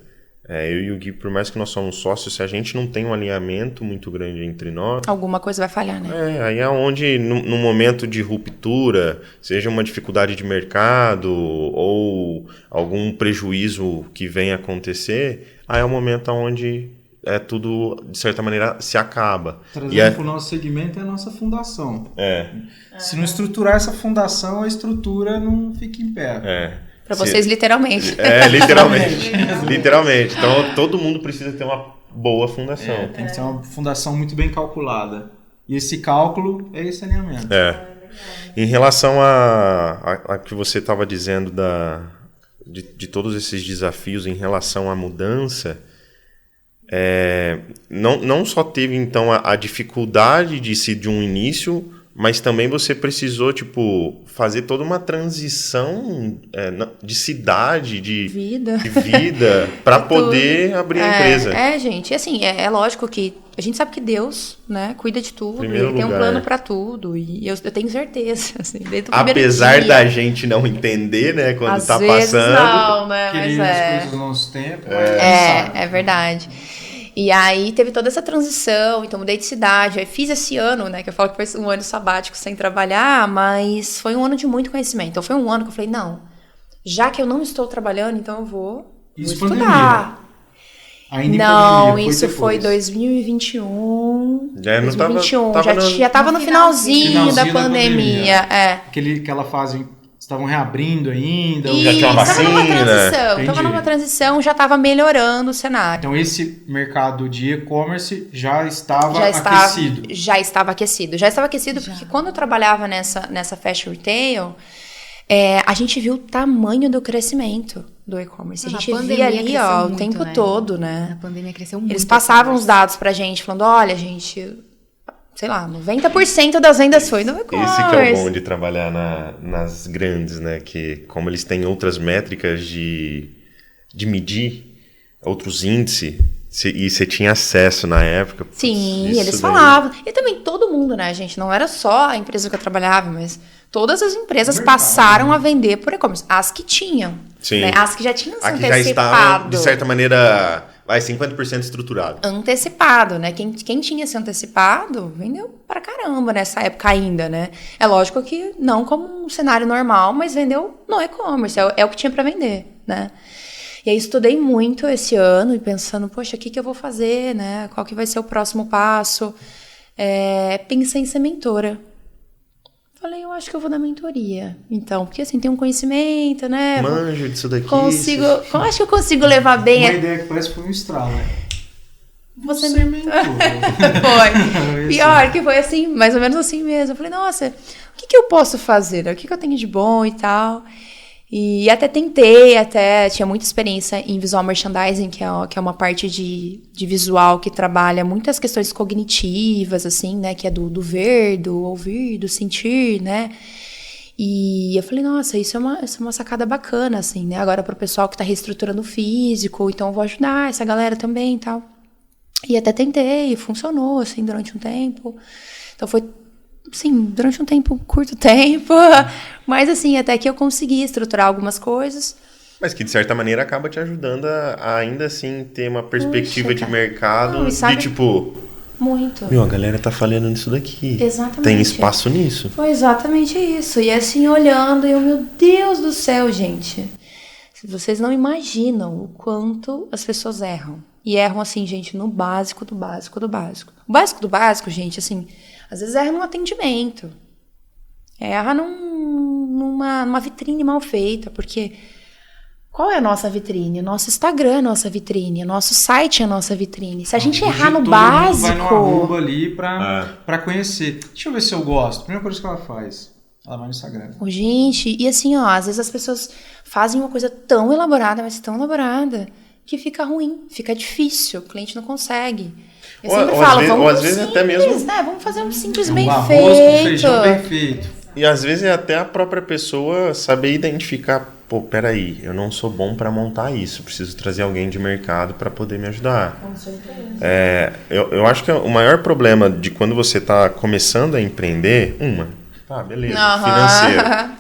eu e o Gui, por mais que nós somos sócios, se a gente não tem um alinhamento muito grande entre nós... Alguma coisa vai falhar, né? Aí é onde, no momento de ruptura, seja uma dificuldade de mercado ou algum prejuízo que venha acontecer, aí é o momento onde tudo, de certa maneira, se acaba. Trazendo para o nosso segmento é a nossa fundação. Se não estruturar essa fundação, a estrutura não fica em pé. Pra vocês, literalmente. Literalmente. Literalmente. Então, todo mundo precisa ter uma boa fundação. Tem que ser uma fundação muito bem calculada. E esse cálculo é esse alinhamento. Em relação a que você estava dizendo de todos esses desafios em relação à mudança, não só teve, então, a dificuldade de um início, mas também você precisou, tipo, fazer toda uma transição de cidade, de vida para poder abrir a empresa. Gente, e assim, é lógico que a gente sabe que Deus, né, cuida de tudo, Ele tem um plano para tudo, e eu tenho certeza, assim, desde o primeiro apesar dia. Da gente não entender, né, quando Às tá vezes passando. Não, né, mas as coisas no nosso tempo. É verdade. E aí teve toda essa transição, então mudei de cidade, aí fiz esse ano, né, que eu falo que foi um ano sabático sem trabalhar, mas foi um ano de muito conhecimento. Então foi um ano que eu falei, não, já que eu não estou trabalhando, então eu vou estudar. Ainda não, isso foi 2021. Já estava no finalzinho da pandemia. Aquela fase, estavam reabrindo ainda. Já tinha uma vacina. Estava numa transição, já estava melhorando o cenário. Então esse mercado de e-commerce já estava aquecido. Já estava aquecido porque quando eu trabalhava nessa fashion retail, a gente viu o tamanho do crescimento do e-commerce. A gente via ali, ó, o tempo todo, né? A pandemia cresceu muito. Eles passavam os dados pra gente, falando, olha, gente, sei lá, 90% das vendas foi no e-commerce. Esse que é o bom de trabalhar nas grandes, né? Que como eles têm outras métricas de medir, outros índices, e você tinha acesso na época. Sim, eles falavam. E também todo mundo, né, gente? Não era só a empresa que eu trabalhava, mas todas as empresas passaram a vender por e-commerce. As que tinham. Sim. Né? As que já tinham se antecipado. Já estavam, de certa maneira, 50% estruturado. Antecipado, né? Quem tinha se antecipado, vendeu pra caramba nessa época ainda, né? É lógico que não como um cenário normal, mas vendeu no e-commerce. É o que tinha pra vender, né? E aí estudei muito esse ano e pensando, poxa, o que eu vou fazer, né? Qual que vai ser o próximo passo? Pensei em ser mentora. Falei, eu acho que eu vou dar mentoria. Então, porque assim, tem um conhecimento, né? Manjo disso daqui. Acho que eu consigo levar bem. Uma ideia que parece que foi um estralo, né? Você mentor. Foi. Pior que foi assim, mais ou menos assim mesmo. Eu falei, nossa, o que eu posso fazer? O que eu tenho de bom e tal? E até tinha muita experiência em visual merchandising, que é uma parte de visual que trabalha muitas questões cognitivas, assim, né? Que é do ver, do ouvir, do sentir, né? E eu falei, nossa, isso é uma sacada bacana, assim, né? Agora para o pessoal que está reestruturando o físico, então eu vou ajudar essa galera também e tal. E até tentei, funcionou, assim, durante um tempo. Então foi... Sim, durante um curto tempo, mas assim, até que eu consegui estruturar algumas coisas. Mas que de certa maneira acaba te ajudando a ainda assim ter uma perspectiva de mercado de tipo... Muito. A galera tá falando nisso daqui. Exatamente. Tem espaço nisso. Foi exatamente isso. E assim, olhando, meu Deus do céu, gente. Vocês não imaginam o quanto as pessoas erram. E erram assim, gente, no básico do básico do básico. O básico do básico, gente, assim... Às vezes erra num atendimento, erra numa vitrine mal feita, porque qual é a nossa vitrine? O nosso Instagram é a nossa vitrine, o nosso site é a nossa vitrine. Se a gente errar no básico... Vai no arroba ali pra conhecer. Deixa eu ver se eu gosto. Primeira coisa que ela faz, ela vai no Instagram. Gente, e assim, ó, às vezes as pessoas fazem uma coisa tão elaborada, mas tão elaborada, que fica ruim, fica difícil, o cliente não consegue. Eu sempre falo, vamos simples, até mesmo, né? Vamos fazer um simples bem feito. Arroz com feijão bem feito. E às vezes é até a própria pessoa saber identificar, pô, peraí, eu não sou bom para montar isso, preciso trazer alguém de mercado para poder me ajudar. Com certeza. Eu acho que o maior problema de quando você está começando a empreender, beleza, financeiro.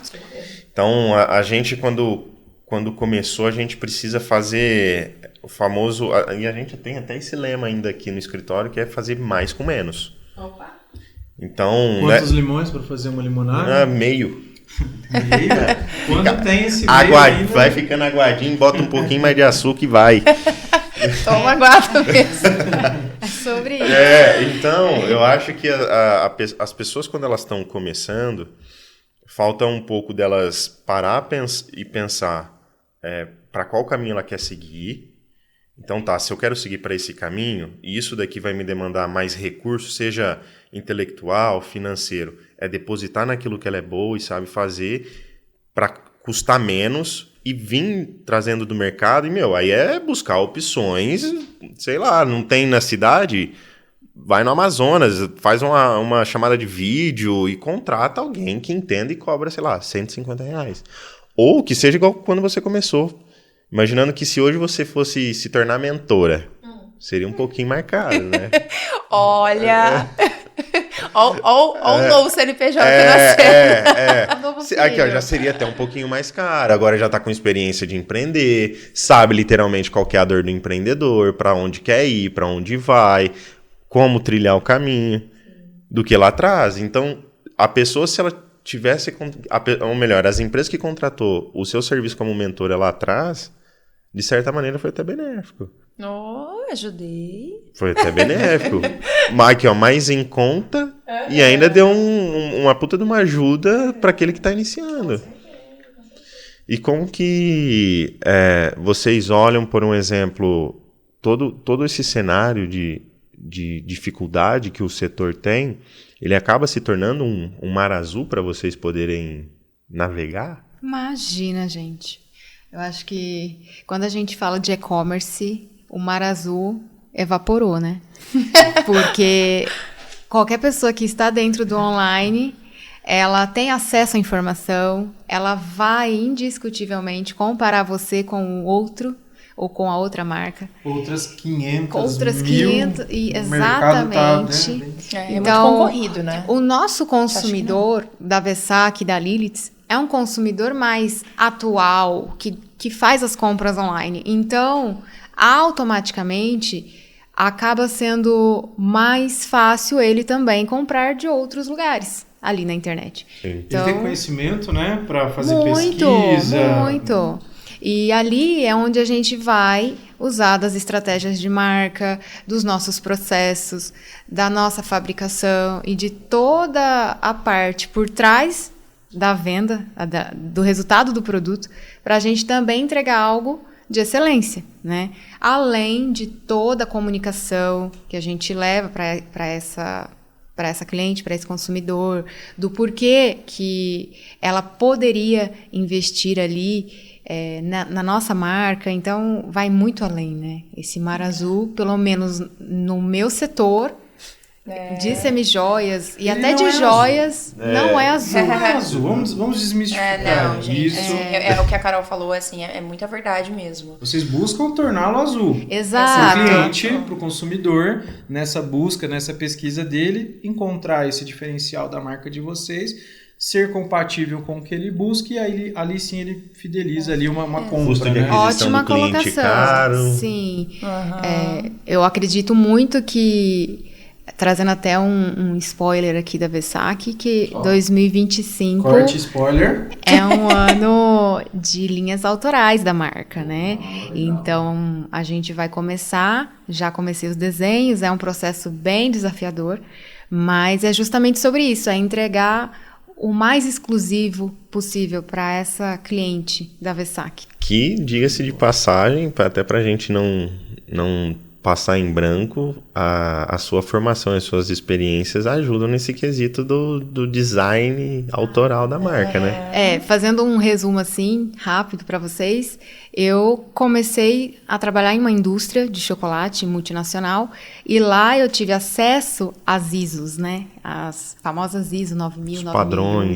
Então, a gente quando começou, a gente precisa fazer... O famoso... E a gente tem até esse lema ainda aqui no escritório, que é fazer mais com menos. Opa! Então... Quantos limões para fazer uma limonada? Meio. Meio? Quando tem esse meio ainda... Vai ficando aguadinho, bota um pouquinho mais de açúcar e vai. Toma aguado mesmo. É sobre isso. Então, eu acho que as pessoas, quando elas estão começando, falta um pouco delas parar e pensar para qual caminho ela quer seguir. Então se eu quero seguir para esse caminho, e isso daqui vai me demandar mais recursos, seja intelectual, financeiro, depositar naquilo que ela é boa e sabe fazer, para custar menos, e vim trazendo do mercado, e, aí é buscar opções, sei lá, não tem na cidade, vai no Amazonas, faz uma chamada de vídeo e contrata alguém que entenda e cobra, sei lá, R$150. Ou que seja igual quando você começou. Imaginando que se hoje você fosse se tornar mentora, seria um pouquinho mais caro, né? Olha... Olha o novo CNPJ nasceu. Aqui, ó, já seria até um pouquinho mais caro. Agora já tá com experiência de empreender, sabe literalmente qual que é a dor do empreendedor, para onde quer ir, para onde vai, como trilhar o caminho, do que lá atrás. Então, a pessoa, se ela tivesse... Ou melhor, as empresas que contratou o seu serviço como mentora lá atrás, de certa maneira foi até benéfico. Ajudei. Foi até benéfico. Mas aqui, ó, mais em conta e ainda deu uma puta de uma ajuda para aquele que está iniciando. E como que vocês olham, por um exemplo, todo esse cenário de dificuldade que o setor tem, ele acaba se tornando um mar azul para vocês poderem navegar? Imagina, gente. Eu acho que quando a gente fala de e-commerce, o mar azul evaporou, né? Porque qualquer pessoa que está dentro do online, ela tem acesso à informação, ela vai indiscutivelmente comparar você com o outro ou com a outra marca. Outras 500 exatamente. É então, muito concorrido, né? O nosso consumidor da Vessac, da Lilith, é um consumidor mais atual, que faz as compras online. Então, automaticamente, acaba sendo mais fácil ele também comprar de outros lugares ali na internet. Então, ele tem conhecimento, né, para fazer pesquisa. Muito. E ali é onde a gente vai usar das estratégias de marca, dos nossos processos, da nossa fabricação e de toda a parte por trás da venda, do resultado do produto, para a gente também entregar algo de excelência, né? Além de toda a comunicação que a gente leva para essa cliente, para esse consumidor, do porquê que ela poderia investir ali na nossa marca. Então, vai muito além, né? Esse mar azul, pelo menos no meu setor, de semijoias e até de joias, não é azul. Não é azul, vamos desmistificar gente, isso. É o que a Carol falou, assim, é muita verdade mesmo. Vocês buscam torná-lo azul. Exato. Para o cliente, para o consumidor, nessa busca, nessa pesquisa dele, encontrar esse diferencial da marca de vocês, ser compatível com o que ele busca, e aí ali sim ele fideliza ali uma compra. Custo de aquisição Ótima do cliente colocação. caro. Sim. Eu acredito muito que, trazendo até um spoiler aqui da Vessac, que 2025 corte spoiler, é um ano de linhas autorais da marca, né? Então, a gente vai já comecei os desenhos, é um processo bem desafiador, mas é justamente sobre isso, é entregar o mais exclusivo possível para essa cliente da Vessac. Que, diga-se de passagem, até para a gente não passar em branco, a sua formação e as suas experiências ajudam nesse quesito do design autoral da marca, né? Fazendo um resumo assim, rápido para vocês, eu comecei a trabalhar em uma indústria de chocolate multinacional e lá eu tive acesso às ISOs, né? As famosas ISO 9000, os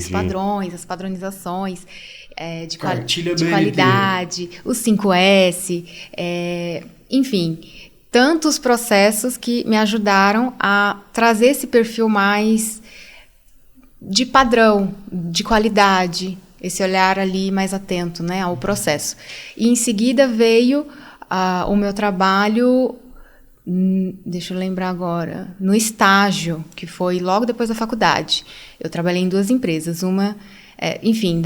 padrões, as padronizações de qualidade, os 5S, enfim, tantos processos que me ajudaram a trazer esse perfil mais de padrão, de qualidade, esse olhar ali mais atento, né, ao processo. E em seguida veio o meu trabalho, deixa eu lembrar agora, no estágio, que foi logo depois da faculdade. Eu trabalhei em 2 empresas, uma... enfim,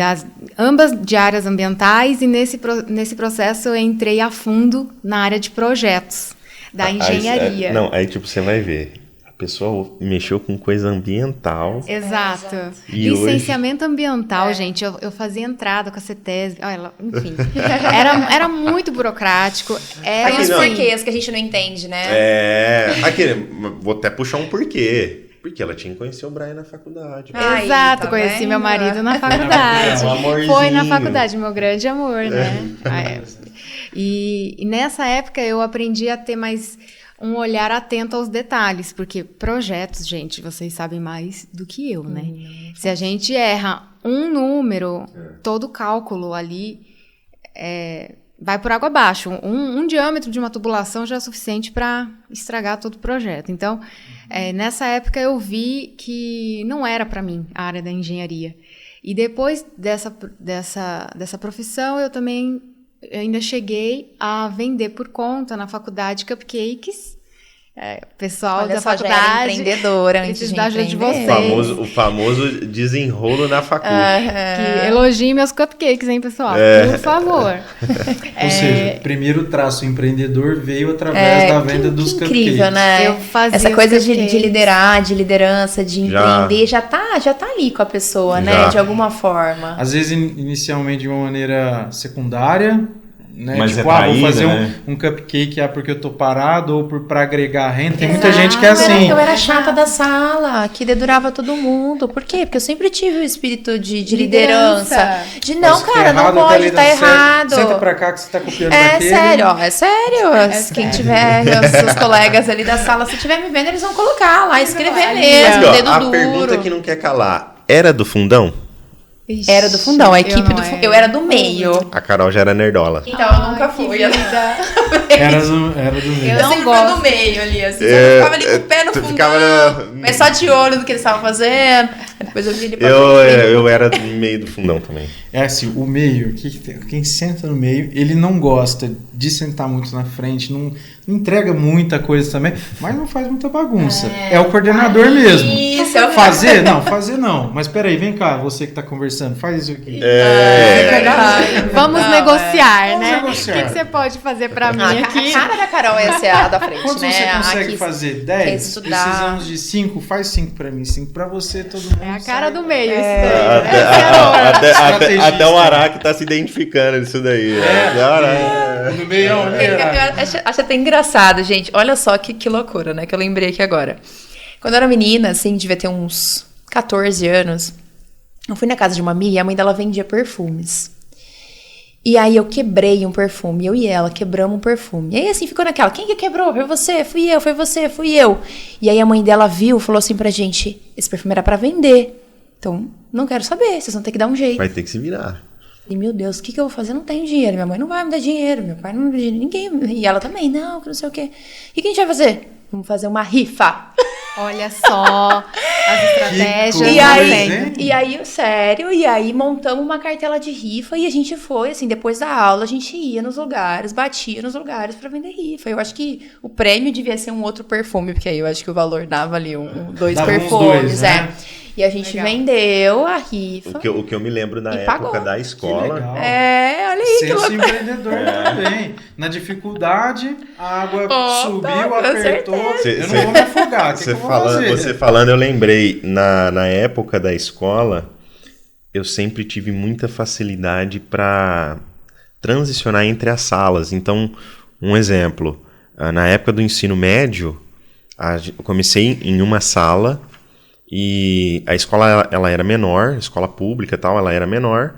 ambas de áreas ambientais, e nesse processo eu entrei a fundo na área de projetos, da engenharia. Aí tipo, você vai ver, a pessoa mexeu com coisa ambiental. Exato. E licenciamento ambiental, gente, eu fazia entrada com a CETESB, enfim, era muito burocrático. Tem uns porquês que a gente não entende, né? Vou até puxar um porquê. Porque ela tinha que conhecer o Brian na faculdade. Aí, Exato, tá conheci vendo? meu marido na faculdade. É um amorzinho. Foi na faculdade, meu grande amor, né? E nessa época eu aprendi a ter mais um olhar atento aos detalhes, porque projetos, gente, vocês sabem mais do que eu, né? Se a gente erra um número, todo cálculo ali vai por água abaixo. Um diâmetro de uma tubulação já é suficiente para estragar todo o projeto. Então, nessa época eu vi que não era para mim a área da engenharia. E depois dessa profissão, eu também ainda cheguei a vender por conta na faculdade cupcakes. Pessoal Olha da só, já era faculdade empreendedora antes preciso de da ajuda de empreender. vocês. O famoso desenrolo na faculdade. Que elogiem meus cupcakes, hein, pessoal? Por favor. Ou seja, o primeiro traço empreendedor veio através da venda dos que incrível, cupcakes. né? Eu fazia Essa os coisa de cupcakes. liderar, de liderança, de Já. empreender, já tá ali com a pessoa, né? Já. De alguma forma. Às vezes, inicialmente, de uma maneira secundária, né? Mas Tipo, é vou traída, fazer né? um cupcake porque eu tô parado ou pra agregar renda. Tem muita Exato. gente que é assim. Eu era chata da sala, que dedurava todo mundo. Por quê? Porque eu sempre tive o espírito de liderança. De não, Mas que cara, não errado, tá pode, ali, tá errado. Senta pra cá que você tá copiando É daquele. sério, ó, é sério. Quem tiver, os seus colegas ali da sala, se tiver me vendo, eles vão colocar lá, escrever Ali, mesmo, Ó, dedo a duro. pergunta que não quer calar. Era do fundão? Era do fundão, a equipe não do era. eu era do meio. A Carol já era nerdola. Então eu nunca fui. Que vida. Era do meio. Eu não sempre gosto. fui do meio ali, assim. Eu ficava ali com o pé no tu fundão, ficava mas só de olho do que eles estavam fazendo. Depois eu vi ele pra Eu era do meio do fundão também. É assim, o meio, quem senta no meio, ele não gosta de sentar muito na frente, não entrega muita coisa também, mas não faz muita bagunça. É o coordenador mesmo. Isso, é o Fazer não. Mas peraí, vem cá, você que tá conversando, faz isso aqui. Vamos Não, negociar, Vamos né? negociar. O que você pode fazer pra mim A aqui? cara da Carol é ser a da frente, Quantos né? você consegue Aqui, fazer? quer 10? estudar. Precisamos de 5? Faz 5 pra mim, 5 pra você, todo mundo. É a cara sai. do meio, isso daí. Estrategista. Até o Araque tá se identificando nisso daí. No meio, Eu acho até engraçado, gente. Olha só que loucura, né? Que eu lembrei aqui agora. Quando eu era menina, assim, devia ter uns 14 anos, eu fui na casa de uma amiga e a mãe dela vendia perfumes. E aí eu quebrei um perfume, eu e ela quebramos um perfume. E aí assim, ficou naquela, quem que quebrou? Foi você, fui eu, foi você, fui eu. E aí a mãe dela viu, falou assim pra gente, esse perfume era pra vender. Então, não quero saber, vocês vão ter que dar um jeito. Vai ter que se virar. E, meu Deus, o que eu vou fazer? Eu não tenho dinheiro. Minha mãe não vai me dar dinheiro. Meu pai não me dá dinheiro. Ninguém. E ela também, não, que não sei o quê. E o que a gente vai fazer? Vamos fazer uma rifa. Olha só as estratégias. coisa, hein? E aí, sério, e aí montamos uma cartela de rifa e a gente foi, assim, depois da aula, a gente ia nos lugares, batia nos lugares pra vender rifa. Eu acho que o prêmio devia ser um outro perfume, porque aí eu acho que o valor dava ali dois Dava uns perfumes, dois, né? E a gente Legal. vendeu a rifa. O que eu me lembro na E época pagou. da Que escola. legal. Olha aí, que Senso loucura. empreendedor também. Na dificuldade, a água subiu, com apertou. certeza. Eu não vou me afogar. O que eu vou fazer? Você falando, eu lembrei, na época da escola, eu sempre tive muita facilidade para transicionar entre as salas. Então, um exemplo, na época do ensino médio, eu comecei em uma sala e a escola ela era menor, escola pública e tal, ela era menor,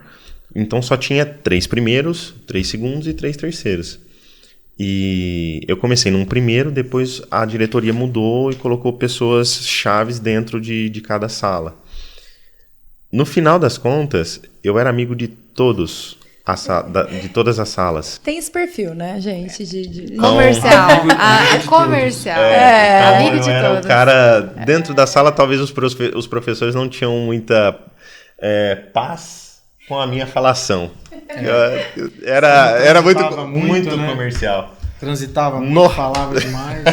então só tinha 3 primeiros, 3 segundos e 3 terceiros. E eu comecei num primeiro, depois a diretoria mudou e colocou pessoas chaves dentro de cada sala. No final das contas, eu era amigo de todos, de todas as salas. Tem esse perfil, né, gente? Comercial. Amigo de Comercial. Então, Amigo eu de era todos. o cara... Dentro da sala, talvez os professores não tinham muita paz com a minha falação. Era muito transitava muito, né? comercial. Transitava muito, No. falava demais.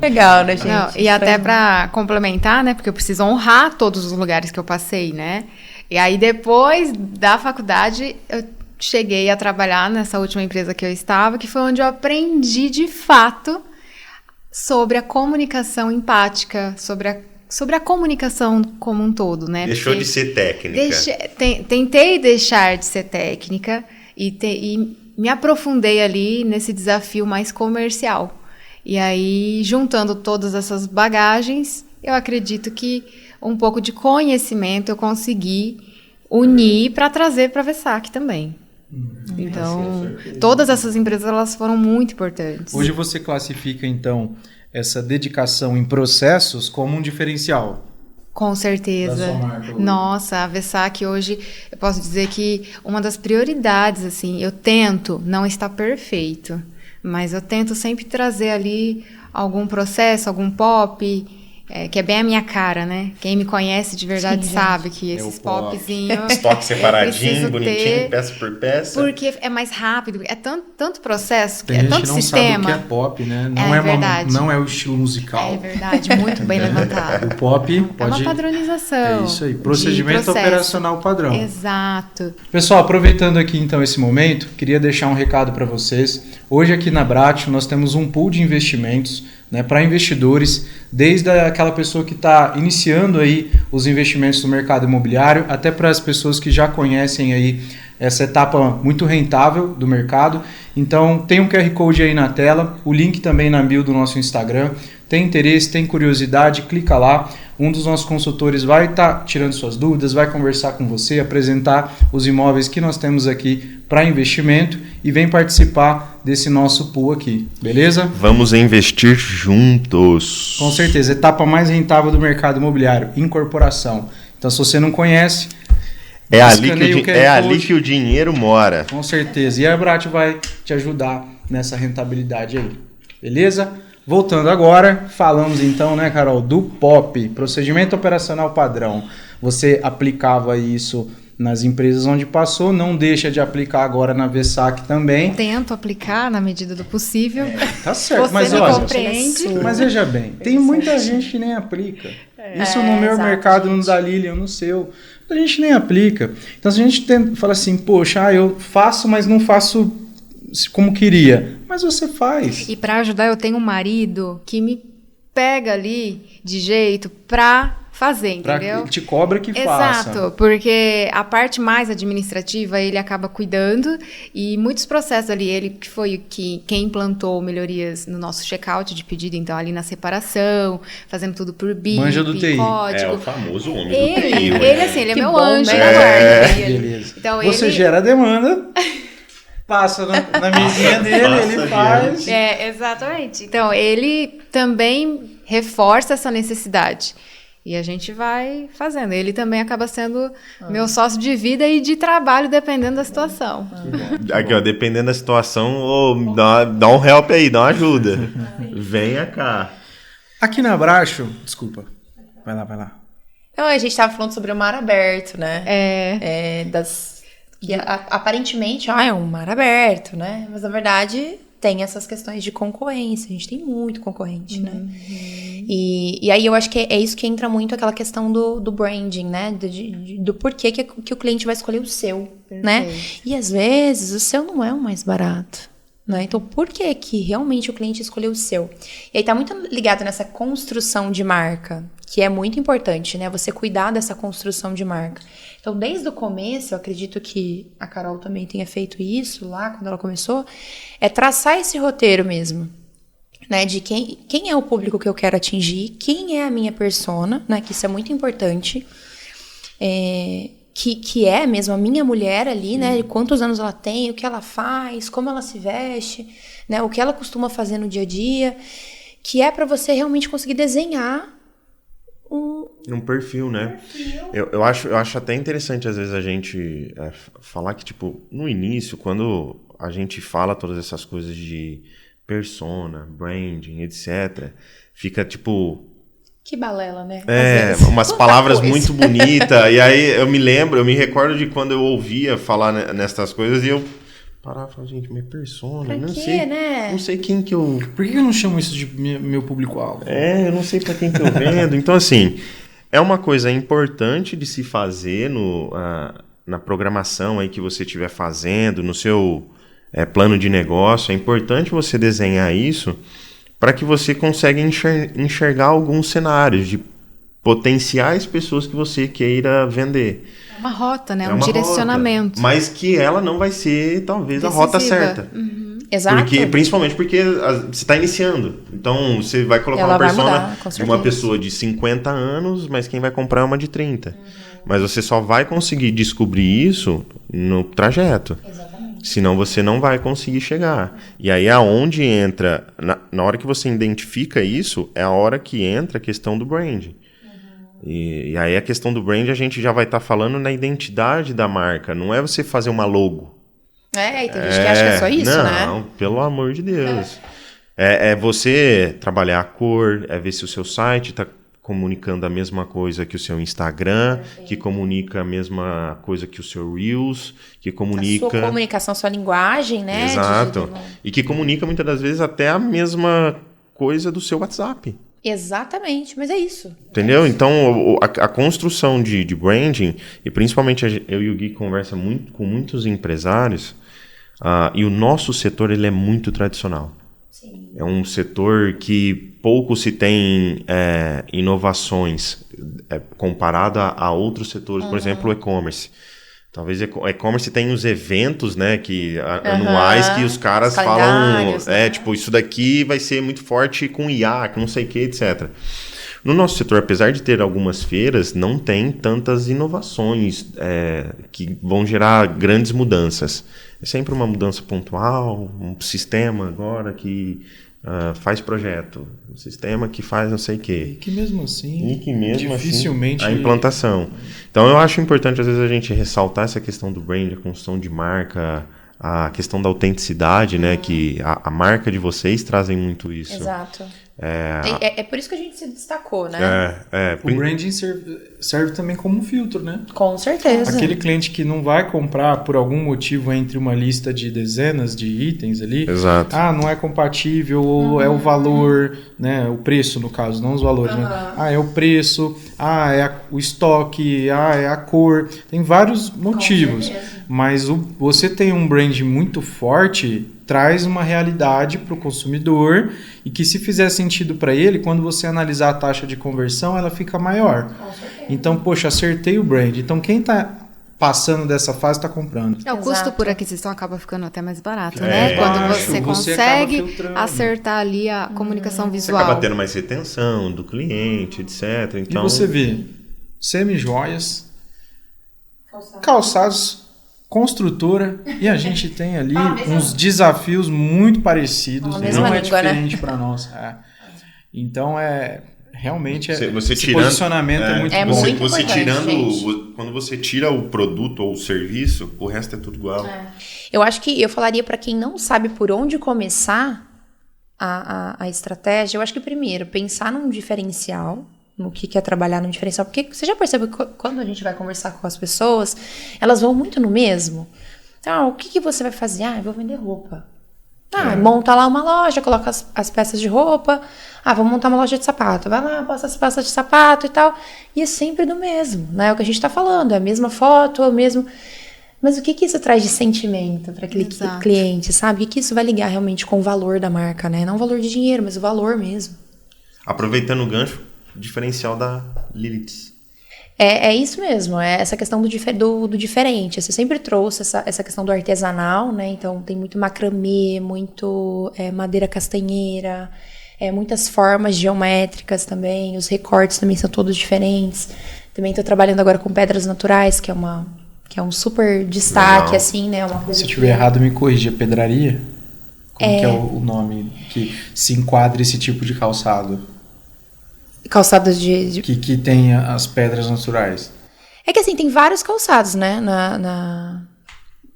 Legal, né, gente? Não, e até pra complementar, né? Porque eu preciso honrar todos os lugares que eu passei, né? E aí, depois da faculdade, eu cheguei a trabalhar nessa última empresa que eu estava, que foi onde eu aprendi, de fato, sobre a comunicação empática, sobre a comunicação como um todo, né? Deixou Porque de ser técnica. Tentei deixar de ser técnica e me aprofundei ali nesse desafio mais comercial. E aí, juntando todas essas bagagens, eu acredito que um pouco de conhecimento eu consegui unir para trazer para a Versac também. Então, todas essas empresas elas foram muito importantes. Hoje você classifica, então, essa dedicação em processos como um diferencial? Com certeza. Da sua marca hoje. Nossa, a Versac hoje, eu posso dizer que uma das prioridades, assim, eu tento, não está perfeito, mas eu tento sempre trazer ali algum processo, algum pop, que é bem a minha cara, né? Quem me conhece de verdade sabe que esses popzinhos... Estoque separadinho, bonitinho, peça por peça. Porque é mais rápido, é tanto processo, Tem é gente tanto que não sistema. sabe o que é pop, né? Verdade. Não é o estilo musical. É verdade, muito bem levantado. O pop É pode... uma padronização. É isso aí, procedimento operacional padrão. Exato. Pessoal, aproveitando aqui então esse momento, queria deixar um recado para vocês. Hoje aqui na Bratio nós temos um pool de investimentos, né, para investidores, desde aquela pessoa que está iniciando aí os investimentos no mercado imobiliário, até para as pessoas que já conhecem aí essa etapa muito rentável do mercado. Então tem um QR Code aí na tela, o link também na bio do nosso Instagram. Tem interesse, tem curiosidade, clica lá. Um dos nossos consultores vai estar tirando suas dúvidas, vai conversar com você, apresentar os imóveis que nós temos aqui para investimento e vem participar desse nosso pool aqui, beleza? Vamos investir juntos. Com certeza, etapa mais rentável do mercado imobiliário, incorporação. Então, se você não conhece, é escaneia o QR ali Code. que o dinheiro mora. Com certeza. E a Bratio vai te ajudar nessa rentabilidade aí, beleza? Voltando agora, falamos então, né, Carol, do POP, Procedimento Operacional Padrão. Você aplicava isso nas empresas onde passou, não deixa de aplicar agora na Versac também. Tento aplicar na medida do possível. Tá certo, Você mas me olha, compreende. mas veja bem, tem muita gente que nem aplica. Isso no meu mercado, no da Lilian, no seu, a gente nem aplica. Então se a gente fala assim, poxa, eu faço, mas não faço como queria, mas você faz. E para ajudar, eu tenho um marido que me pega ali de jeito para fazer, entendeu? Te cobra que faça. Exato, porque a parte mais administrativa ele acaba cuidando e muitos processos ali, ele que foi quem implantou melhorias no nosso checkout de pedido, então ali na separação, fazendo tudo por BIP, Manja do TI. código. É o famoso homem do Ele, TI. assim, ele é Que meu bom, anjo né? da guarda dele. Beleza. Então, Você gera a demanda, passa na mesinha dele, ele faz. Exatamente. Então, ele também reforça essa necessidade. E a gente vai fazendo. Ele também acaba sendo meu sócio de vida e de trabalho, dependendo da situação. Aqui, ó, dependendo da situação, dá um help aí, dá uma ajuda. Venha cá. Aqui na Bratio, desculpa, vai lá. Então, a gente estava falando sobre o mar aberto, né? Que aparentemente, é um mar aberto, né? Mas, na verdade, tem essas questões de concorrência. A gente tem muito concorrente, né? E aí eu acho que é isso que entra muito aquela questão do branding, né? Do porquê que o cliente vai escolher o seu, né? E às vezes o seu não é o mais barato, né? Então por que realmente o cliente escolheu o seu? E aí tá muito ligado nessa construção de marca, que é muito importante, né? Você cuidar dessa construção de marca. Então desde o começo, eu acredito que a Carol também tenha feito isso lá quando ela começou, é traçar esse roteiro mesmo. Né, de quem é o público que eu quero atingir, quem é a minha persona, né, que isso é muito importante, que é mesmo a minha mulher ali, né, quantos anos ela tem, o que ela faz, como ela se veste, né, o que ela costuma fazer no dia a dia, que é para você realmente conseguir desenhar um perfil, né? Eu acho até interessante às vezes a gente falar que, tipo, no início, quando a gente fala todas essas coisas de persona, branding, etc. Fica tipo... Que balela, né? Umas palavras muito bonitas. E aí eu me recordo de quando eu ouvia falar nestas coisas e eu parava e falava, gente, minha persona, pra não quê, sei, né? Não sei quem que eu... Por que eu não chamo isso de meu público-alvo? Eu não sei pra quem que eu vendo. Então, assim, é uma coisa importante de se fazer na programação aí que você estiver fazendo, no seu... plano de negócio, é importante você desenhar isso para que você consiga enxergar alguns cenários de potenciais pessoas que você queira vender. É uma rota, né? Um direcionamento. Rota, mas que ela não vai ser, talvez, a rota certa. Exato. Principalmente porque você está iniciando. Então, você vai colocar Ela uma vai persona mudar, com de uma certeza. pessoa de 50 anos, mas quem vai comprar é uma de 30. Mas você só vai conseguir descobrir isso no trajeto. Exatamente. Senão você não vai conseguir chegar. E aí aonde entra, na hora que você identifica isso, é a hora que entra a questão do brand. E aí a questão do brand a gente já vai estar falando na identidade da marca. Não é você fazer uma logo. E tem gente que acha que é só isso, né? Não, pelo amor de Deus. É você trabalhar a cor, é ver se o seu site está comunicando a mesma coisa que o seu Instagram, que comunica a mesma coisa que o seu Reels, que comunica... A sua comunicação, a sua linguagem, né? Exato. E que comunica muitas das vezes até a mesma coisa do seu WhatsApp. Exatamente, mas é isso. Entendeu? Então, a construção de branding, e principalmente eu e o Gui conversa muito com muitos empresários, e o nosso setor ele é muito tradicional. Sim. É um setor que pouco se tem inovações comparado a outros setores, por exemplo, o e-commerce. Talvez o e-commerce tenha os eventos, né, anuais que os caras falam, né? tipo, isso daqui vai ser muito forte com IA, que não sei o que, etc. No nosso setor, apesar de ter algumas feiras, não tem tantas inovações que vão gerar grandes mudanças. É sempre uma mudança pontual, um sistema agora que faz projeto, um sistema que faz não sei o quê. E que mesmo assim, dificilmente a implantação. Então eu acho importante às vezes a gente ressaltar essa questão do brand, a construção de marca, a questão da autenticidade, né? Que a marca de vocês trazem muito isso. Exato. É por isso que a gente se destacou, né? O branding serve também como um filtro, né? Com certeza. Aquele cliente que não vai comprar por algum motivo entre uma lista de dezenas de itens ali. Exato. Não é compatível, ou é o valor, né? O preço, no caso, não os valores, né? É o preço, é o estoque, é a cor. Tem vários motivos. Mas você tem um brand muito forte, traz uma realidade para o consumidor e que, se fizer sentido para ele, quando você analisar a taxa de conversão, ela fica maior. Então, poxa, acertei o brand. Então, quem está passando dessa fase está comprando. O custo por aquisição acaba ficando até mais barato, É. né? Quando Baixo, você você consegue acaba filtrando. acertar ali a comunicação Você visual. acaba tendo mais retenção do cliente, etc. Então, E você vê semi-joias, calçados, construtora, e a gente tem ali uns desafios muito parecidos. A Não mesma é língua, né? diferente para nós. Então, realmente você esse tirando, posicionamento é muito bom. muito você importante, tirando, gente. quando você tira o produto ou o serviço, o resto é tudo igual. Eu acho que eu falaria para quem não sabe por onde começar a estratégia, eu acho que primeiro, pensar num diferencial, no que é trabalhar num diferencial, porque você já percebeu que quando a gente vai conversar com as pessoas, elas vão muito no mesmo. Então, o que você vai fazer? Eu vou vender roupa. Monta lá uma loja, coloca as peças de roupa. Vou montar uma loja de sapato. Vai lá, posta as peças de sapato e tal. E é sempre do mesmo, né? É o que a gente tá falando, é a mesma foto, é o mesmo... Mas o que isso traz de sentimento para aquele cliente, sabe? O que isso vai ligar realmente com o valor da marca, né? Não o valor de dinheiro, mas o valor mesmo. Aproveitando o gancho, diferencial da Lilith. É isso mesmo, é essa questão do diferente. Você sempre trouxe essa questão do artesanal, né? Então tem muito macramê, muito madeira castanheira, muitas formas geométricas também, os recortes também são todos diferentes. Também estou trabalhando agora com pedras naturais, que é um super destaque, Legal. assim, né? Uma coisa Se eu estiver errado, me corrija. Pedraria? Como que é o nome que se enquadra esse tipo de calçado? Calçados de... Que tem as pedras naturais. É que assim, tem vários calçados, né?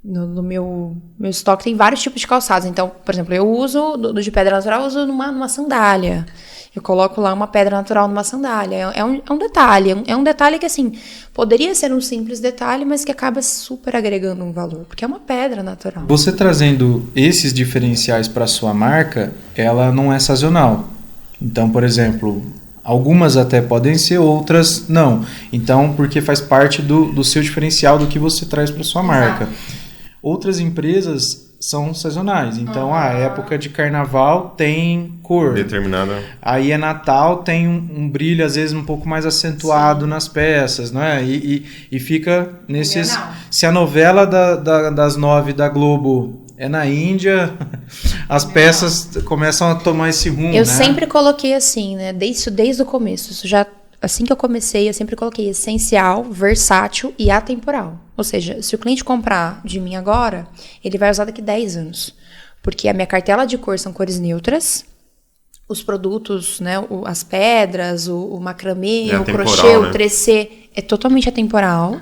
No meu estoque tem vários tipos de calçados. Então, por exemplo, eu uso do de pedra natural, eu uso numa sandália. Eu coloco lá uma pedra natural numa sandália. É um detalhe. É um detalhe que, assim, poderia ser um simples detalhe, mas que acaba super agregando um valor. Porque é uma pedra natural. Você trazendo esses diferenciais para sua marca, ela não é sazonal. Então, por exemplo, algumas até podem ser, outras não. Então, porque faz parte do seu diferencial, do que você traz para sua marca. Outras empresas são sazonais. Então, a época de carnaval tem cor. Determinada. Aí Natal, tem um brilho, às vezes, um pouco mais acentuado nas peças, não é? E fica nesses... Se a novela das 9 da Globo é na Índia, as peças começam a tomar esse rumo, Eu né? sempre coloquei assim, né? Desde o começo. Isso já, assim que eu comecei, eu sempre coloquei essencial, versátil e atemporal. Ou seja, se o cliente comprar de mim agora, ele vai usar daqui 10 anos. Porque a minha cartela de cor são cores neutras. Os produtos, né, as pedras, o macramê, o crochê, né? o tressê, é totalmente atemporal,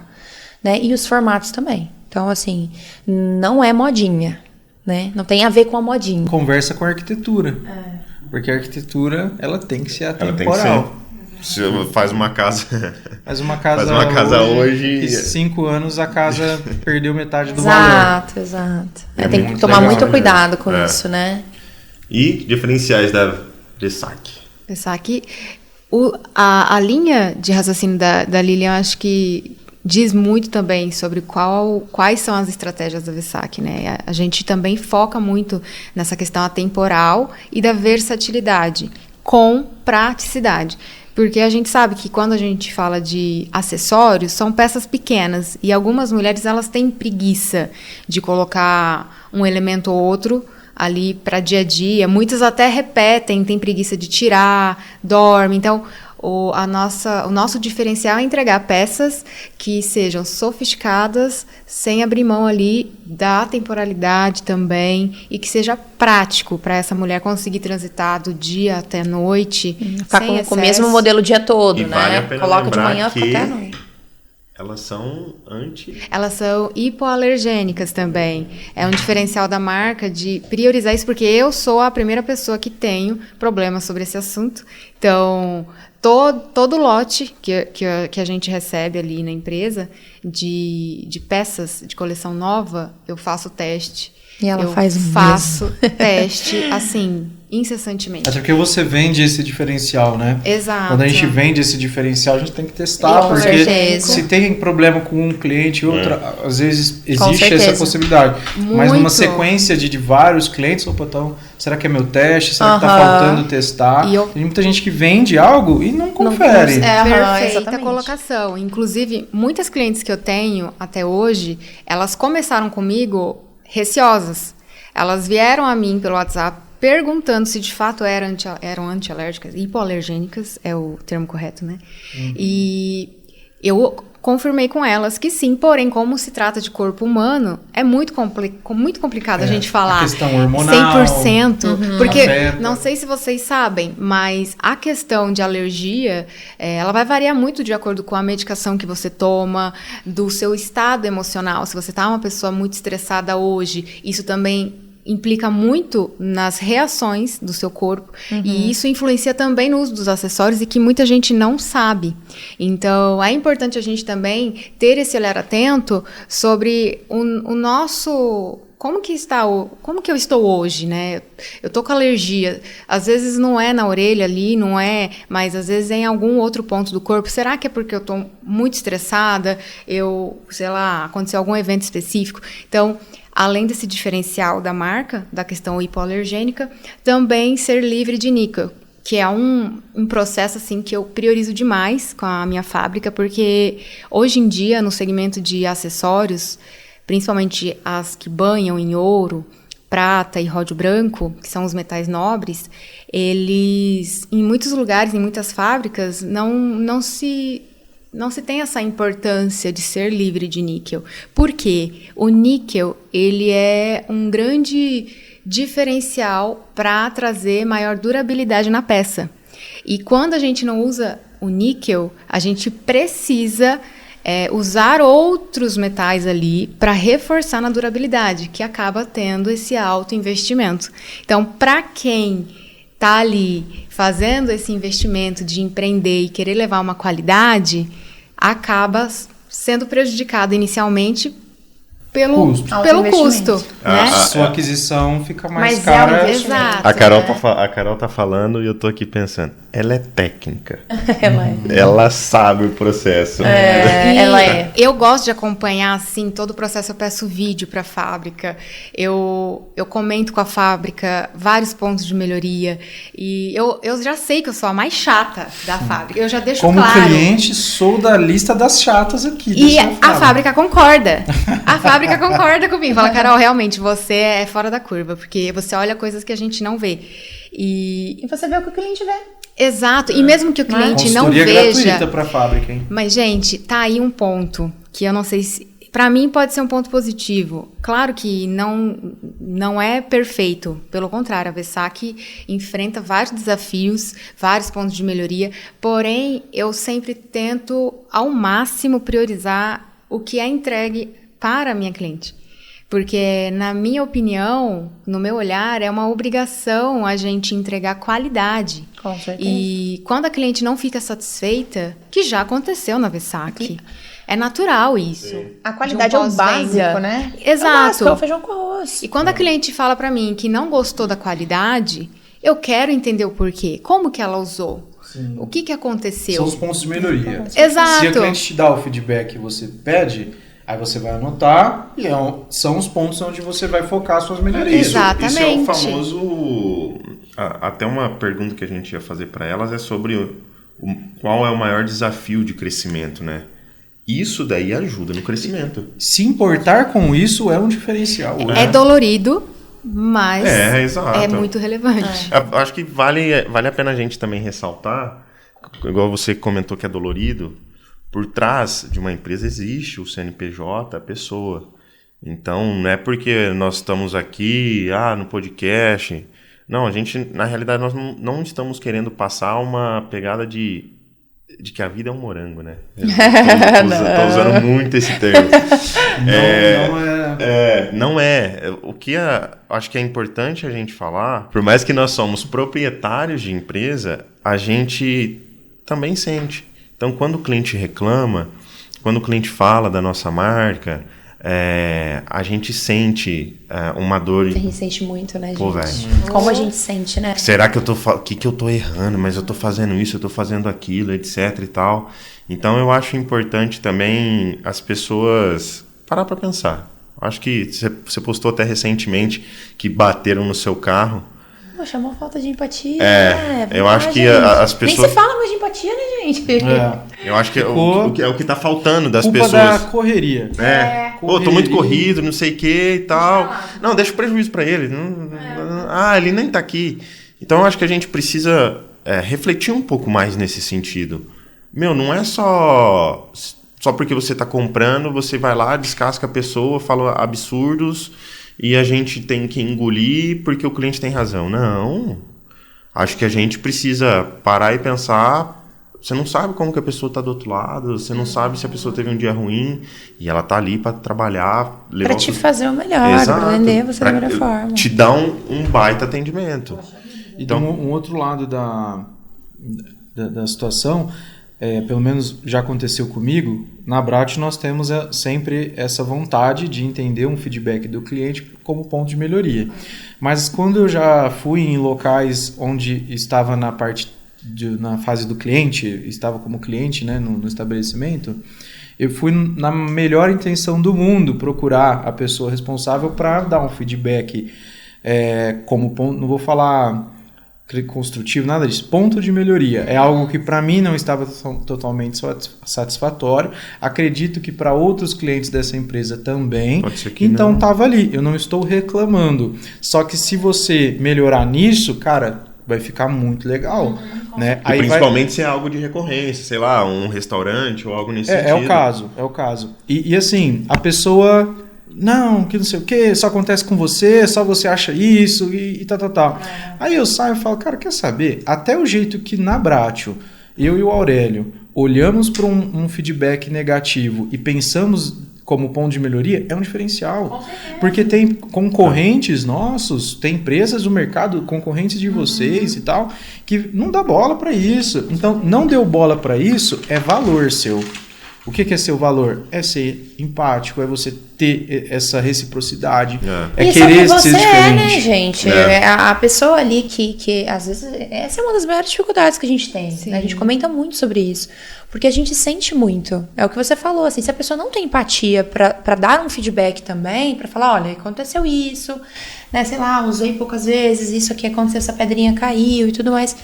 né? E os formatos também. Então, assim, não é modinha, né? Não tem a ver com a modinha. Conversa com a arquitetura. Porque a arquitetura, ela tem que ser Ela tem que atemporal. ser. Você faz uma casa. Mas uma casa, Faz uma casa hoje. que 5 anos a casa perdeu metade do valor. Exato. É Tem que muito tomar legal, muito né? cuidado com É. isso, né? E diferenciais da Versace. Pensar que a linha de raciocínio da Lilian, acho que diz muito também sobre quais são as estratégias da Versace, né? A gente também foca muito nessa questão atemporal e da versatilidade com praticidade. Porque a gente sabe que quando a gente fala de acessórios, são peças pequenas. E algumas mulheres, elas têm preguiça de colocar um elemento ou outro ali para dia a dia. Muitas até repetem, têm preguiça de tirar, dormem. Então, o nosso diferencial é entregar peças que sejam sofisticadas, sem abrir mão ali da temporalidade também, e que seja prático para essa mulher conseguir transitar do dia até a noite. Ficar sem com o mesmo excesso. modelo o dia todo, E né? vale a pena Coloca de lembrar manhã, que fica até a noite. elas são Elas são hipoalergênicas também. É um diferencial da marca de priorizar isso, porque eu sou a primeira pessoa que tenho problemas sobre esse assunto. Então, todo lote que a gente recebe ali na empresa de peças de coleção nova, eu faço teste. E ela eu faz mesmo. faço teste, assim, incessantemente. Até porque você vende esse diferencial, né? Exato. Quando a gente vende esse diferencial, a gente tem que testar, Com porque certeza. se tem problema com um cliente e outro, às vezes existe certeza. essa possibilidade. Mas numa Muito. sequência de vários clientes, opa, então, será que é meu teste? Será que tá Aham. faltando testar? E Tem muita gente que vende algo e não confere. Aham, Perfeita exatamente. colocação. Inclusive, muitas clientes que eu tenho até hoje, elas começaram comigo receosas. Elas vieram a mim pelo WhatsApp perguntando se de fato eram antialérgicas, hipoalergênicas, é o termo correto, né? E eu confirmei com elas que sim, porém, como se trata de corpo humano, é muito complicado a gente falar a questão hormonal 100%, porque afeta. não sei se vocês sabem, mas a questão de alergia, ela vai variar muito de acordo com a medicação que você toma, do seu estado emocional. Se você está uma pessoa muito estressada hoje, isso também implica muito nas reações do seu corpo, e isso influencia também no uso dos acessórios, e que muita gente não sabe. Então, é importante a gente também ter esse olhar atento sobre o nosso... Como que eu estou hoje, né? Eu tô com alergia. Às vezes não é na orelha ali, não é, mas às vezes é em algum outro ponto do corpo. Será que é porque eu tô muito estressada? Sei lá, aconteceu algum evento específico? Então, além desse diferencial da marca, da questão hipoalergênica, também ser livre de níquel, que é um processo assim que eu priorizo demais com a minha fábrica, porque hoje em dia, no segmento de acessórios, principalmente as que banham em ouro, prata e ródio branco, que são os metais nobres, eles, em muitos lugares, em muitas fábricas, não se tem essa importância de ser livre de níquel. Por quê? O níquel, ele é um grande diferencial para trazer maior durabilidade na peça. E quando a gente não usa o níquel, a gente precisa usar outros metais ali para reforçar na durabilidade, que acaba tendo esse alto investimento. Então, para quem está ali fazendo esse investimento de empreender e querer levar uma qualidade, acaba sendo prejudicado inicialmente pelo custo. Né? Sua aquisição fica mais Mas cara. é um investimento. Exato. A Carol tá falando e eu tô aqui pensando. ela é técnica. Ela é. Ela sabe o processo. Ela é. Eu gosto de acompanhar, assim, todo o processo. Eu peço vídeo para a fábrica. Eu comento com a fábrica vários pontos de melhoria. E eu já sei que eu sou a mais chata da fábrica. Eu já deixo Como claro. cliente, sou da lista das chatas aqui. E a fábrica concorda. A fábrica concorda comigo. Fala, Carol, realmente, você é fora da curva. Porque você olha coisas que a gente não vê. E você vê o que o cliente vê. Exato. E mesmo que o cliente não Consultoria veja... gratuita para a fábrica, hein? Mas, gente, tá aí um ponto que eu não sei se... Para mim pode ser um ponto positivo. Claro que não é perfeito. Pelo contrário, a Vessac enfrenta vários desafios, vários pontos de melhoria. Porém, eu sempre tento, ao máximo, priorizar o que é entregue para a minha cliente. Porque, na minha opinião, no meu olhar, é uma obrigação a gente entregar qualidade. Com certeza. E quando a cliente não fica satisfeita, que já aconteceu na Vessac, é natural isso. A qualidade é o básico, né? Exato. É o básico, é o feijão com arroz. E quando a cliente fala pra mim que não gostou da qualidade, eu quero entender o porquê. Como que ela usou? Sim. O que aconteceu? São os pontos de melhoria. Exato. Se a cliente te dá o feedback que você pede, aí você vai anotar e são os pontos onde você vai focar suas melhorias. Exatamente. Isso é o famoso... Até uma pergunta que a gente ia fazer para elas é sobre qual é o maior desafio de crescimento, né? Isso daí ajuda no crescimento. Se importar com isso é um diferencial. É dolorido, mas exato. é muito relevante. Acho que vale a pena a gente também ressaltar, igual você comentou que é dolorido, por trás de uma empresa existe o CNPJ, a pessoa. Então, não é porque nós estamos aqui, no podcast. Não, a gente, na realidade, nós não estamos querendo passar uma pegada de que a vida é um morango, né? Tô usando muito esse termo. Não é. O que acho que é importante a gente falar, por mais que nós somos proprietários de empresa, a gente também sente. Então, quando o cliente reclama, quando o cliente fala da nossa marca, a gente sente uma dor. A gente sente muito, né, gente? Pô, velho. Como a gente sente, né? Será que eu tô errando? Mas eu tô fazendo isso, eu tô fazendo aquilo, etc e tal. Então, eu acho importante também as pessoas parar para pensar. Acho que você postou até recentemente que bateram no seu carro. Poxa, é uma falta de empatia. Eu acho que as pessoas... Nem se fala mais de empatia, né, gente? Eu acho que é o que tá faltando das culpa pessoas. Da correria. Pô, tô muito corrido, não sei o que e tal. Não, deixa o prejuízo pra ele. Ele nem tá aqui. Então eu acho que a gente precisa refletir um pouco mais nesse sentido. Não é só porque você tá comprando, você vai lá, descasca a pessoa, fala absurdos e a gente tem que engolir porque o cliente tem razão. Não. Acho que a gente precisa parar e pensar. Você não sabe como que a pessoa está do outro lado, você não sabe se a pessoa teve um dia ruim e ela tá ali para trabalhar. Para te fazer o melhor, para atender você da melhor forma. Te dar um baita atendimento. Então, um outro lado da situação, pelo menos já aconteceu comigo, na Brat nós temos sempre essa vontade de entender um feedback do cliente como ponto de melhoria. Mas quando eu já fui em locais onde estava na fase do cliente, estava como cliente, né, no estabelecimento, eu fui na melhor intenção do mundo procurar a pessoa responsável para dar um feedback como ponto, não vou falar construtivo, nada disso, ponto de melhoria. É algo que para mim não estava totalmente satisfatório. Acredito que para outros clientes dessa empresa também. Pode ser que então não. estava ali, eu não estou reclamando. Só que se você melhorar nisso, cara, vai ficar muito legal. Né? E principalmente se é algo de recorrência, sei lá, um restaurante ou algo nesse sentido. É o caso. E assim, a pessoa... Não, que não sei o que, só acontece com você, só você acha isso e tal. Aí eu saio e falo, cara, quer saber? Até o jeito que na Bratio, eu e o Aurélio olhamos para um feedback negativo e pensamos como ponto de melhoria, é um diferencial. Porque tem concorrentes nossos, tem empresas do mercado, concorrentes de vocês e tal, que não dá bola para isso. Então, não deu bola para isso, é valor seu. O que é ser o valor? É ser empático, é você ter essa reciprocidade, é e querer você ser diferente. né, gente? A pessoa ali que às vezes, essa é uma das maiores dificuldades que a gente tem. Né? A gente comenta muito sobre isso. Porque a gente sente muito. É o que você falou, assim, se a pessoa não tem empatia para dar um feedback também, para falar, olha, aconteceu isso, né? Sei lá, usei poucas vezes, isso aqui aconteceu, essa pedrinha caiu e tudo mais.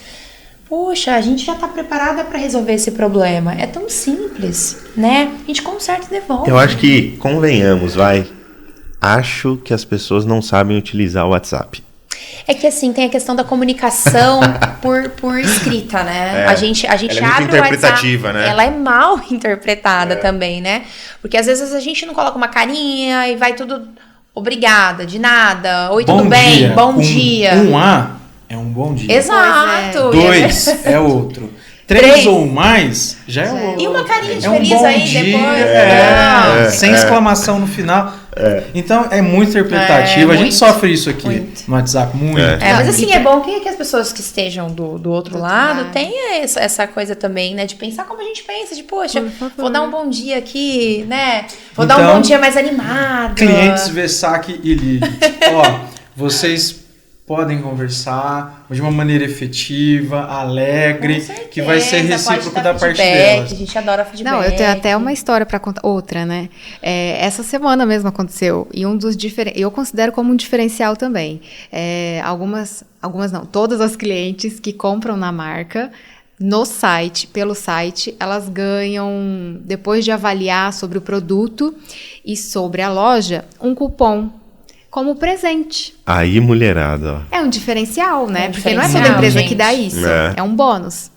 Poxa, a gente já está preparada para resolver esse problema. É tão simples, né? A gente conserta e devolve. Eu acho que, convenhamos, acho que as pessoas não sabem utilizar o WhatsApp. É que assim, tem a questão da comunicação por escrita, né? A gente ela é muito abre interpretativa, o WhatsApp, né? ela é mal interpretada também, né? Porque às vezes a gente não coloca uma carinha e vai tudo obrigada, de nada, oi, tudo bem, bom dia. Um A é um bom dia. Exato. 2 é outro. 3 ou mais já é outro. E uma carinha de é um feliz bom aí dia, depois. sem exclamação no final. Então é muito interpretativo. A gente sofre isso aqui no WhatsApp muito. Mas assim, é bom que as pessoas que estejam do outro lado tenham essa coisa também, né? De pensar como a gente pensa, de poxa, vou dar um bom dia aqui, né? Vou dar um bom dia mais animado. Clientes Versace e Lilith. Ó, vocês podem conversar de uma maneira efetiva, alegre, que vai ser recíproco da parte delas. A gente adora feedback. Não, eu tenho até uma história para contar, outra, né? Essa semana mesmo aconteceu, e eu considero como um diferencial também. Algumas não, todas as clientes que compram na marca, pelo site, elas ganham, depois de avaliar sobre o produto e sobre a loja, um cupom como presente. Aí, mulherada, ó. É um diferencial, né? Porque não é diferencial, toda empresa gente. que dá isso. É um bônus.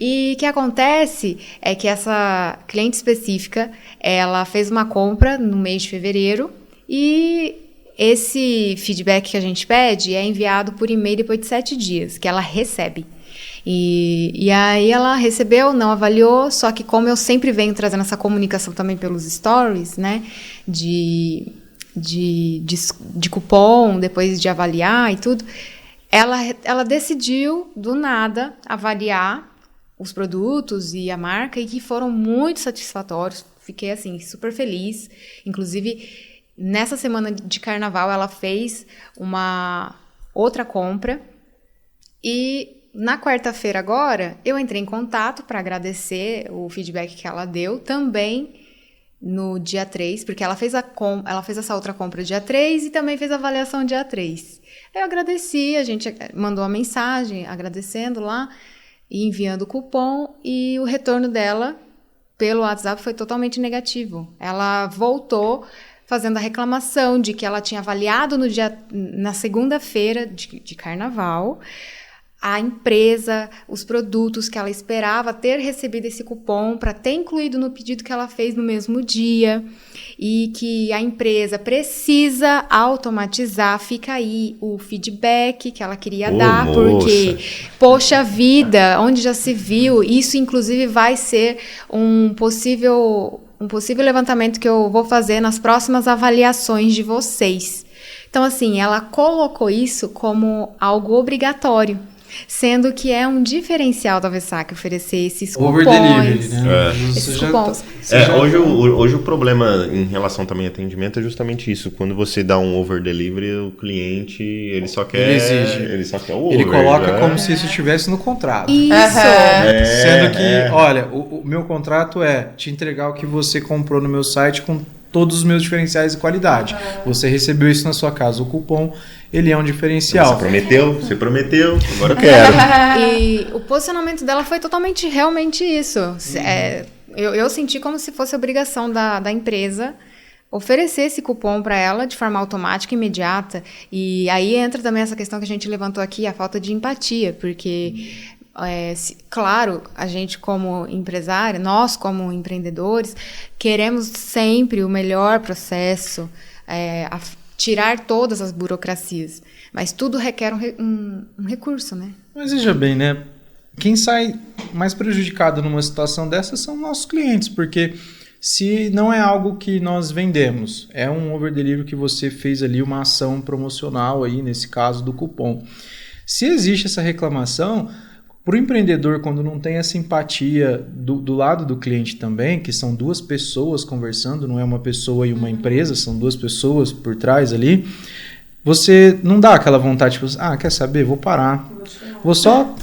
E o que acontece é que essa cliente específica, ela fez uma compra no mês de fevereiro e esse feedback que a gente pede é enviado por e-mail depois de 7 dias, que ela recebe. E aí ela recebeu, não avaliou, só que como eu sempre venho trazendo essa comunicação também pelos stories, né? De cupom, depois de avaliar e tudo, ela decidiu, do nada, avaliar os produtos e a marca e que foram muito satisfatórios. Fiquei, assim, super feliz. Inclusive, nessa semana de carnaval, ela fez uma outra compra e na quarta-feira agora, eu entrei em contato para agradecer o feedback que ela deu também no dia 3, porque ela fez essa outra compra dia 3 e também fez a avaliação dia 3. Eu agradeci, a gente mandou uma mensagem agradecendo lá e enviando o cupom, e o retorno dela pelo WhatsApp foi totalmente negativo. Ela voltou fazendo a reclamação de que ela tinha avaliado na segunda-feira de carnaval a empresa, os produtos que ela esperava ter recebido esse cupom para ter incluído no pedido que ela fez no mesmo dia, e que a empresa precisa automatizar, fica aí o feedback que ela queria dar, moça. Porque, poxa vida, onde já se viu, isso inclusive vai ser um possível levantamento que eu vou fazer nas próximas avaliações de vocês. Então, assim, ela colocou isso como algo obrigatório, sendo que é um diferencial da Versace oferecer esses cupons. Over delivery, né? Esses cupons. Hoje o problema em relação também ao atendimento é justamente isso. Quando você dá um over delivery, o cliente, ele só quer... Ele só quer o over. Ele coloca como se isso estivesse no contrato. Isso! Sendo que, olha, o meu contrato é te entregar o que você comprou no meu site com todos os meus diferenciais e qualidade. Você recebeu isso na sua casa. O cupom, ele é um diferencial. Você prometeu, agora eu quero. E o posicionamento dela foi totalmente, realmente isso. Eu senti como se fosse obrigação da empresa oferecer esse cupom para ela de forma automática, imediata. E aí entra também essa questão que a gente levantou aqui, a falta de empatia, porque... claro, a gente como empresária, nós como empreendedores, queremos sempre o melhor processo, tirar todas as burocracias, mas tudo requer um recurso, né? Mas veja bem, né? Quem sai mais prejudicado numa situação dessa são nossos clientes, porque se não é algo que nós vendemos, é um over delivery que você fez ali uma ação promocional aí, nesse caso do cupom. Se existe essa reclamação, Para o empreendedor, quando não tem essa empatia do lado do cliente também, que são duas pessoas conversando, não é uma pessoa e uma empresa, são duas pessoas por trás ali, você não dá aquela vontade, tipo, quer saber, vou parar. Vou só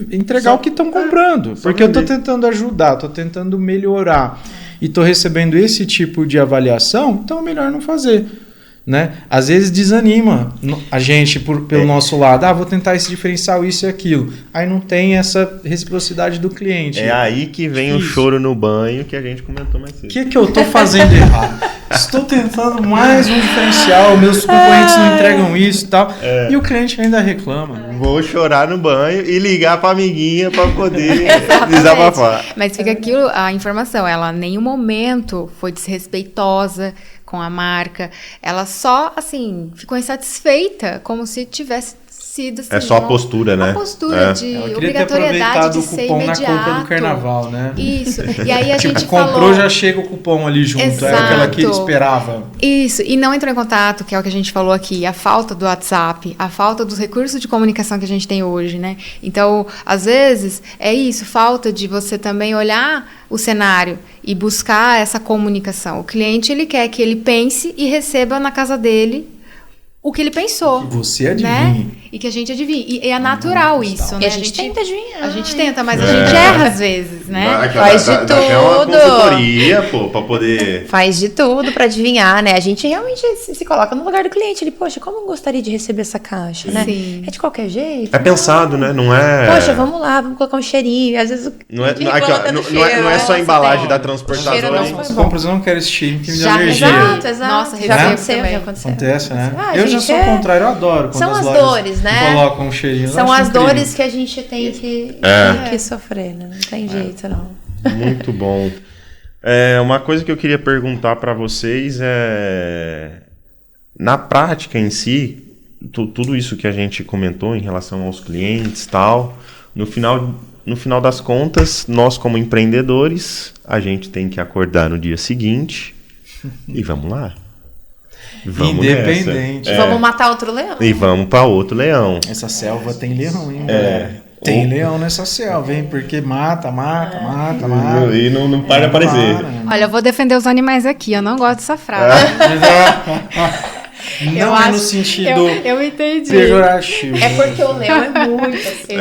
entregar o que estão comprando, porque eu estou tentando ajudar, estou tentando melhorar e estou recebendo esse tipo de avaliação, então é melhor não fazer. Né? Às vezes desanima a gente pelo nosso lado. Vou tentar esse diferencial, isso e aquilo. Aí não tem essa reciprocidade do cliente. É aí que vem o choro no banho que a gente comentou mais cedo. O que eu estou fazendo errado? Estou tentando mais um diferencial, meus concorrentes não entregam isso e tal. E o cliente ainda reclama. Vou chorar no banho e ligar para a amiguinha para poder desabafar. Mas fica aquilo, a informação, ela em nenhum momento foi desrespeitosa com a marca, ela só, assim, ficou insatisfeita, como se tivesse sido, assim, é só a postura, né? Uma postura de obrigatoriedade de ser imediato. Na compra do carnaval, né? Isso, e aí a gente comprou, já chega o cupom ali junto, exato. Era aquela que esperava. Isso, e não entrou em contato, que é o que a gente falou aqui, a falta do WhatsApp, a falta dos recursos de comunicação que a gente tem hoje, né? Então, às vezes, é isso, falta de você também olhar o cenário e buscar essa comunicação. O cliente, ele quer que ele pense e receba na casa dele o que ele pensou. Que você adivinhe. Né? E que a gente adivinhe. E é natural isso, né? E a gente tenta adivinhar. A gente tenta, mas a gente erra às vezes, né? Faz de tudo. É uma consultoria, pô, pra poder... Faz de tudo pra adivinhar, né? A gente realmente se coloca no lugar do cliente. Ele, poxa, como eu gostaria de receber essa caixa, né? Sim. É de qualquer jeito. É pensado, né? Não é... Poxa, vamos lá, vamos colocar um cheirinho. Às vezes não é só a embalagem da transportadora. As compras eu não quero esse cheirinho que me dá alergia. Exato. Nossa, já né? aconteceu. Acontece, né? Eu já sou o contrário, eu adoro quando são as as dores, né? colocam um cheirinho. São as dores que a gente tem que sofrer, né? Não tem jeito, não. Muito bom. Uma coisa que eu queria perguntar para vocês é... Na prática em si, tudo isso que a gente comentou em relação aos clientes e tal, no final das contas, nós como empreendedores, a gente tem que acordar no dia seguinte e vamos lá. Vamos independente. Vamos matar outro leão. E vamos para outro leão. Essa selva tem leão, hein, galera? Tem leão nessa selva, hein? Porque mata. E não para de aparecer. Olha, eu vou defender os animais aqui. Eu não gosto dessa frase. Não é no sentido eu entendi. pejorativo. É porque o leão é muito assim.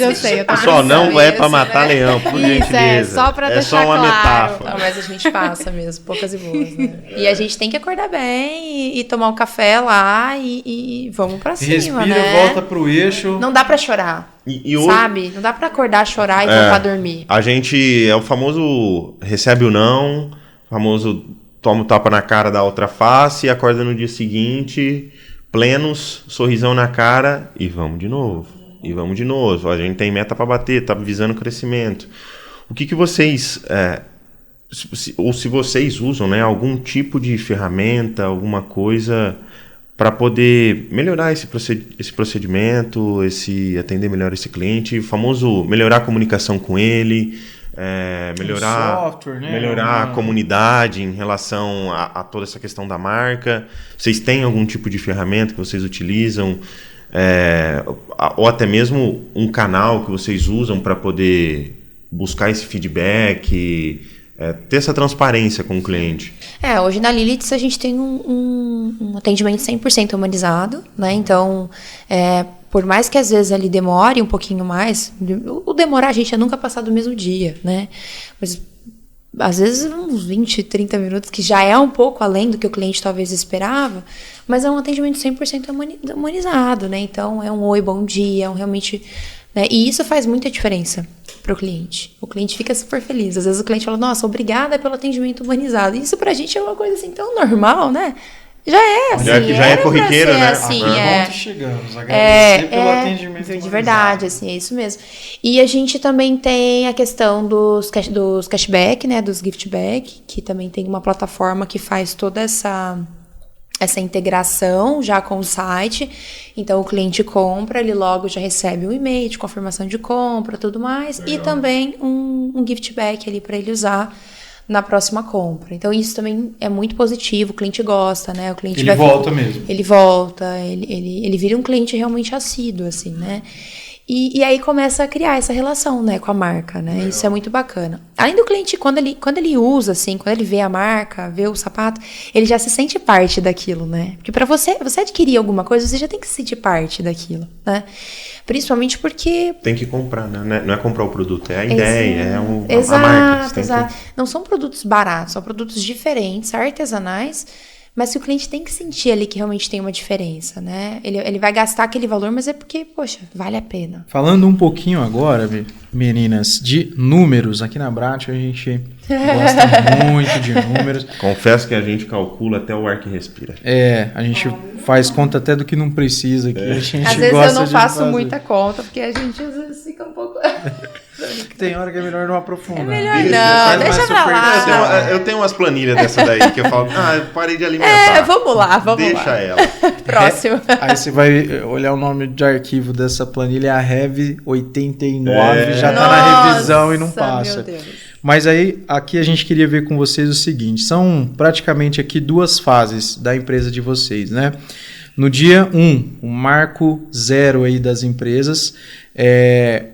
Eu sei. Pessoal, não é pra matar leão, por gentileza. É só pra deixar só uma claro. metáfora. Não, mas a gente passa mesmo, poucas e boas, né? E a gente tem que acordar bem e tomar um café lá e vamos pra cima, respira, né? volta pro eixo. Não dá pra chorar, sabe? Não dá pra acordar, chorar e voltar a dormir. A gente é o famoso recebe o não, famoso toma o tapa na cara da outra face e acorda no dia seguinte, plenos, sorrisão na cara e vamos de novo. A gente tem meta para bater, tá visando crescimento. O que vocês... se vocês usam, né, algum tipo de ferramenta, alguma coisa para poder melhorar esse procedimento, atender melhor esse cliente, o famoso melhorar a comunicação com ele... melhorar software, né? melhorar a comunidade em relação a toda essa questão da marca. Vocês têm algum tipo de ferramenta que vocês utilizam? Ou até mesmo um canal que vocês usam para poder buscar esse feedback, ter essa transparência com o cliente? Hoje na Liliths a gente tem um atendimento 100% humanizado, né? Então, por mais que às vezes ele demore um pouquinho mais, o demorar a gente é nunca passar do mesmo dia, né? Mas às vezes uns 20, 30 minutos, que já é um pouco além do que o cliente talvez esperava, mas é um atendimento 100% humanizado, né? Então é um oi, bom dia, realmente... Né? E isso faz muita diferença para o cliente. O cliente fica super feliz. Às vezes o cliente fala, nossa, obrigada pelo atendimento humanizado. E isso pra gente é uma coisa assim tão normal, né? Já é assim. Já é corriqueiro, né? Assim, chegamos. Agradecer pelo atendimento de verdade, assim, é isso mesmo. E a gente também tem a questão dos cashback, né? Dos giftback, que também tem uma plataforma que faz toda essa integração já com o site. Então o cliente compra, ele logo já recebe um e-mail de confirmação de compra, tudo mais. Legal. E também um giftback ali para ele usar na próxima compra. Então isso também é muito positivo, o cliente gosta, né? O cliente volta mesmo. Ele volta, ele vira um cliente realmente assíduo, assim, né? E aí começa a criar essa relação, né, com a marca, né? Isso é muito bacana. Além do cliente, quando ele usa, assim, quando ele vê a marca, vê o sapato, ele já se sente parte daquilo, né? Porque para você adquirir alguma coisa, você já tem que se sentir parte daquilo, né? Principalmente porque... Tem que comprar, né? Não é comprar o produto, é a ideia, é a marca. Exato, exato. Não são produtos baratos, são produtos diferentes, artesanais, mas que o cliente tem que sentir ali que realmente tem uma diferença, né? Ele vai gastar aquele valor, mas é porque, poxa, vale a pena. Falando um pouquinho agora, meninas, de números, aqui na Bratio a gente gosta muito de números. Confesso que a gente calcula até o ar que respira. A gente faz conta até do que não precisa aqui. A gente às vezes gosta eu não de faço fazer muita conta, porque a gente às vezes fica um pouco... Tem hora que é melhor não aprofundar. É melhor não, deixa pra lá. Eu tenho umas planilhas dessa daí que eu falo, eu parei de alimentar. Vamos lá. Deixa ela. Próximo. Aí você vai olhar o nome de arquivo dessa planilha, é a Rev 89, já tá na revisão e não passa. Meu Deus. Mas aí, aqui a gente queria ver com vocês o seguinte, são praticamente aqui 2 fases da empresa de vocês, né? No dia 1, o marco 0 aí das empresas,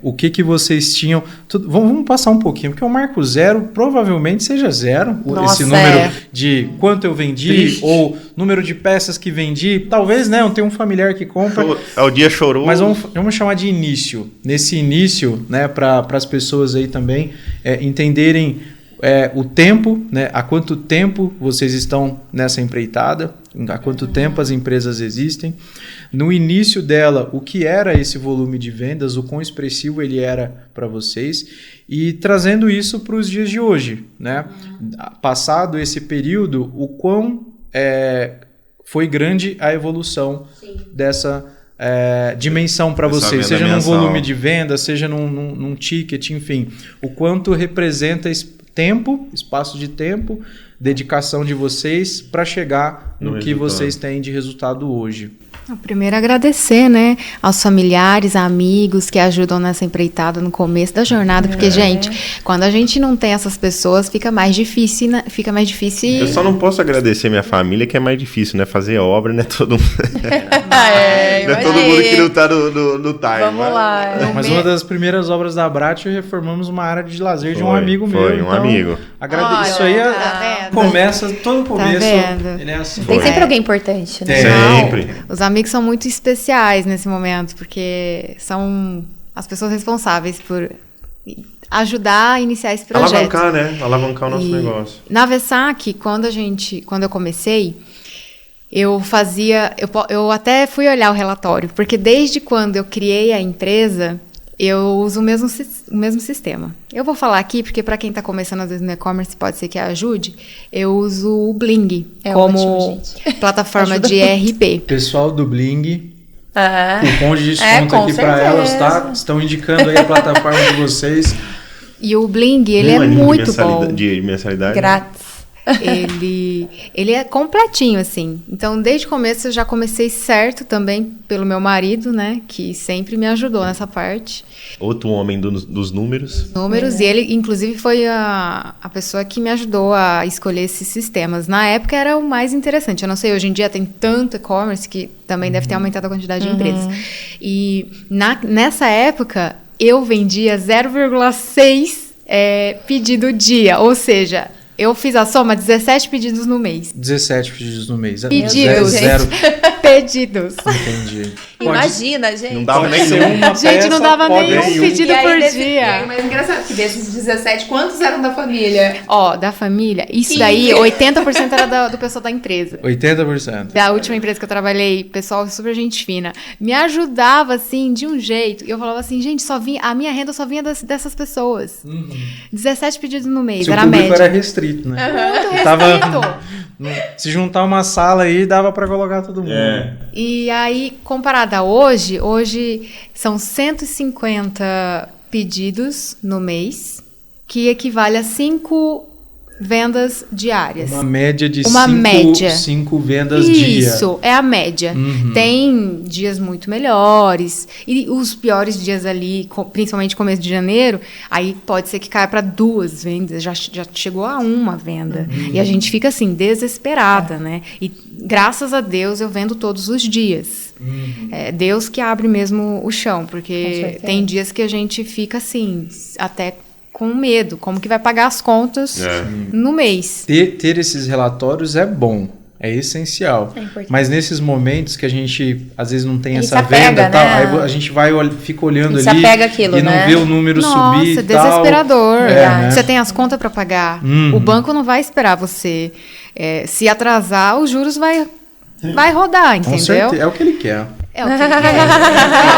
o que vocês tinham... Vamos passar um pouquinho, porque o marco 0 provavelmente seja 0, esse número de quanto eu vendi, ou número de peças que vendi, talvez, né, eu tenho um familiar que compra... O dia chorou. Mas vamos chamar de início. Nesse início, né, para as pessoas aí também entenderem... o tempo, né? Há quanto tempo vocês estão nessa empreitada, há quanto tempo as empresas existem. No início dela, o que era esse volume de vendas, o quão expressivo ele era para vocês, e trazendo isso para os dias de hoje, né? Passado esse período, o quão foi grande a evolução dessa dimensão para vocês, seja num volume de venda, seja num ticket, enfim, o quanto representa espaço de tempo, dedicação de vocês para chegar no que vocês têm de resultado hoje. Primeiro agradecer, né, aos familiares, amigos que ajudam nessa empreitada no começo da jornada, porque, gente, quando a gente não tem essas pessoas, fica mais difícil, né? Eu só não posso agradecer minha família, que é mais difícil, né? Fazer obra, né? Todo mundo. Não é todo mundo que não tá no time. Vamos lá. Mas uma das primeiras obras da Bratio, reformamos uma área de lazer de um amigo meu. Foi um amigo. Isso aí começa, todo começo. Ele é assim. Tem sempre alguém importante, né? Sempre. Os amigos são muito especiais nesse momento, porque são as pessoas responsáveis por ajudar a iniciar esse projeto. Alavancar, né? Alavancar o nosso negócio. Na Vessac, quando eu comecei, eu até fui olhar o relatório, porque desde quando eu criei a empresa, eu uso o mesmo sistema. Eu vou falar aqui, porque para quem está começando às vezes no e-commerce, pode ser que ajude, eu uso o Bling como plataforma de ERP. Pessoal do Bling, cupom de desconto aqui para elas, tá? Estão indicando aí a plataforma de vocês. E o Bling, ele é muito bom. De mensalidade? Grátis. Ele é completinho, assim. Então, desde o começo, eu já comecei certo também pelo meu marido, né? Que sempre me ajudou nessa parte. Outro homem dos números. E ele, inclusive, foi a pessoa que me ajudou a escolher esses sistemas. Na época, era o mais interessante. Eu não sei, hoje em dia tem tanto e-commerce que também deve ter aumentado a quantidade de empresas. E nessa época, eu vendia 0,6 pedido dia. Ou seja... Eu fiz a soma 17 pedidos no mês. 17 pedidos no mês. Pedidos, Zero. Pedidos. Entendi. Imagina, gente. Não dava nem uma peça, gente, não dava nenhum pedido por dia. E aí, mas engraçado que desses 17, quantos eram da família? Da família? Isso daí, 80% era do pessoal da empresa. 80%. Da última empresa que eu trabalhei, pessoal super gente fina. Me ajudava, assim, de um jeito. Eu falava assim, gente, a minha renda só vinha dessas pessoas. 17 pedidos no mês, era a média. O público era restrito, né? Muito restrito. Se juntar uma sala aí, dava pra colocar todo mundo. E aí, comparado a hoje são 150 pedidos no mês, que equivale a 5 vendas diárias. Uma média de Uma média. 5 vendas dia. Isso, é a média. Tem dias muito melhores e os piores dias ali, principalmente começo de janeiro, aí pode ser que caia para 2 vendas, já chegou a 1 venda. E a gente fica assim, desesperada, né? E graças a Deus eu vendo todos os dias. É Deus que abre mesmo o chão, porque tem dias que a gente fica assim, até com medo, como que vai pagar as contas no mês. Ter esses relatórios é bom, é essencial. É importante. Mas nesses momentos que a gente às vezes não tem E essa se apega, venda, né? tal, aí a gente fica olhando E se ali apega àquilo, e não né? vê o número subir. Nossa, E tal. desesperador. Né? Você tem as contas para pagar. O banco não vai esperar você. Se atrasar, os juros vai rodar, Com entendeu? certeza, é o que ele quer. É o que ele quer.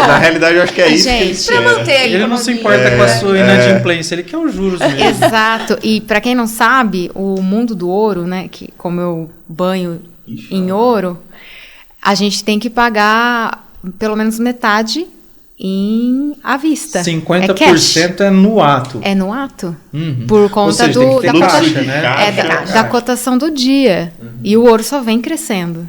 Na realidade, eu acho que é isso que Gente, eles Pra querem. manter Ele não se importa com a sua inadimplência, ele quer os juros mesmo. Exato. E para quem não sabe, o mundo do ouro, né, que como eu banho em ouro, a gente tem que pagar pelo menos metade à vista. 50% é no ato. É no ato. Uhum. Por conta Ou seja, tem que ter da caixa, né? da cotação do dia. E o ouro só vem crescendo.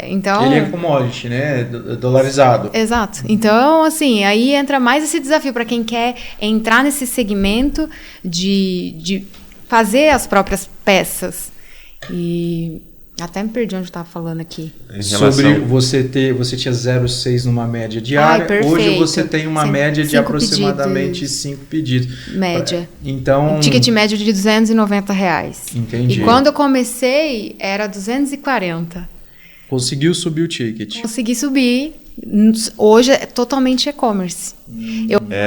Então, Ele é commodity, né? Dolarizado. exato. Então, assim, aí entra mais esse desafio para quem quer entrar nesse segmento de fazer as próprias peças. E até me perdi onde eu estava falando aqui. Em relação- Sobre você tinha 0,6 numa média diária. perfeito. Hoje você tem uma média de 5 aproximadamente pedidos. 5 pedidos. Média. Então, Ticket médio de R$290. entendi. E quando eu comecei, era 240. Conseguiu subir o ticket. Consegui subir. Hoje é totalmente e-commerce.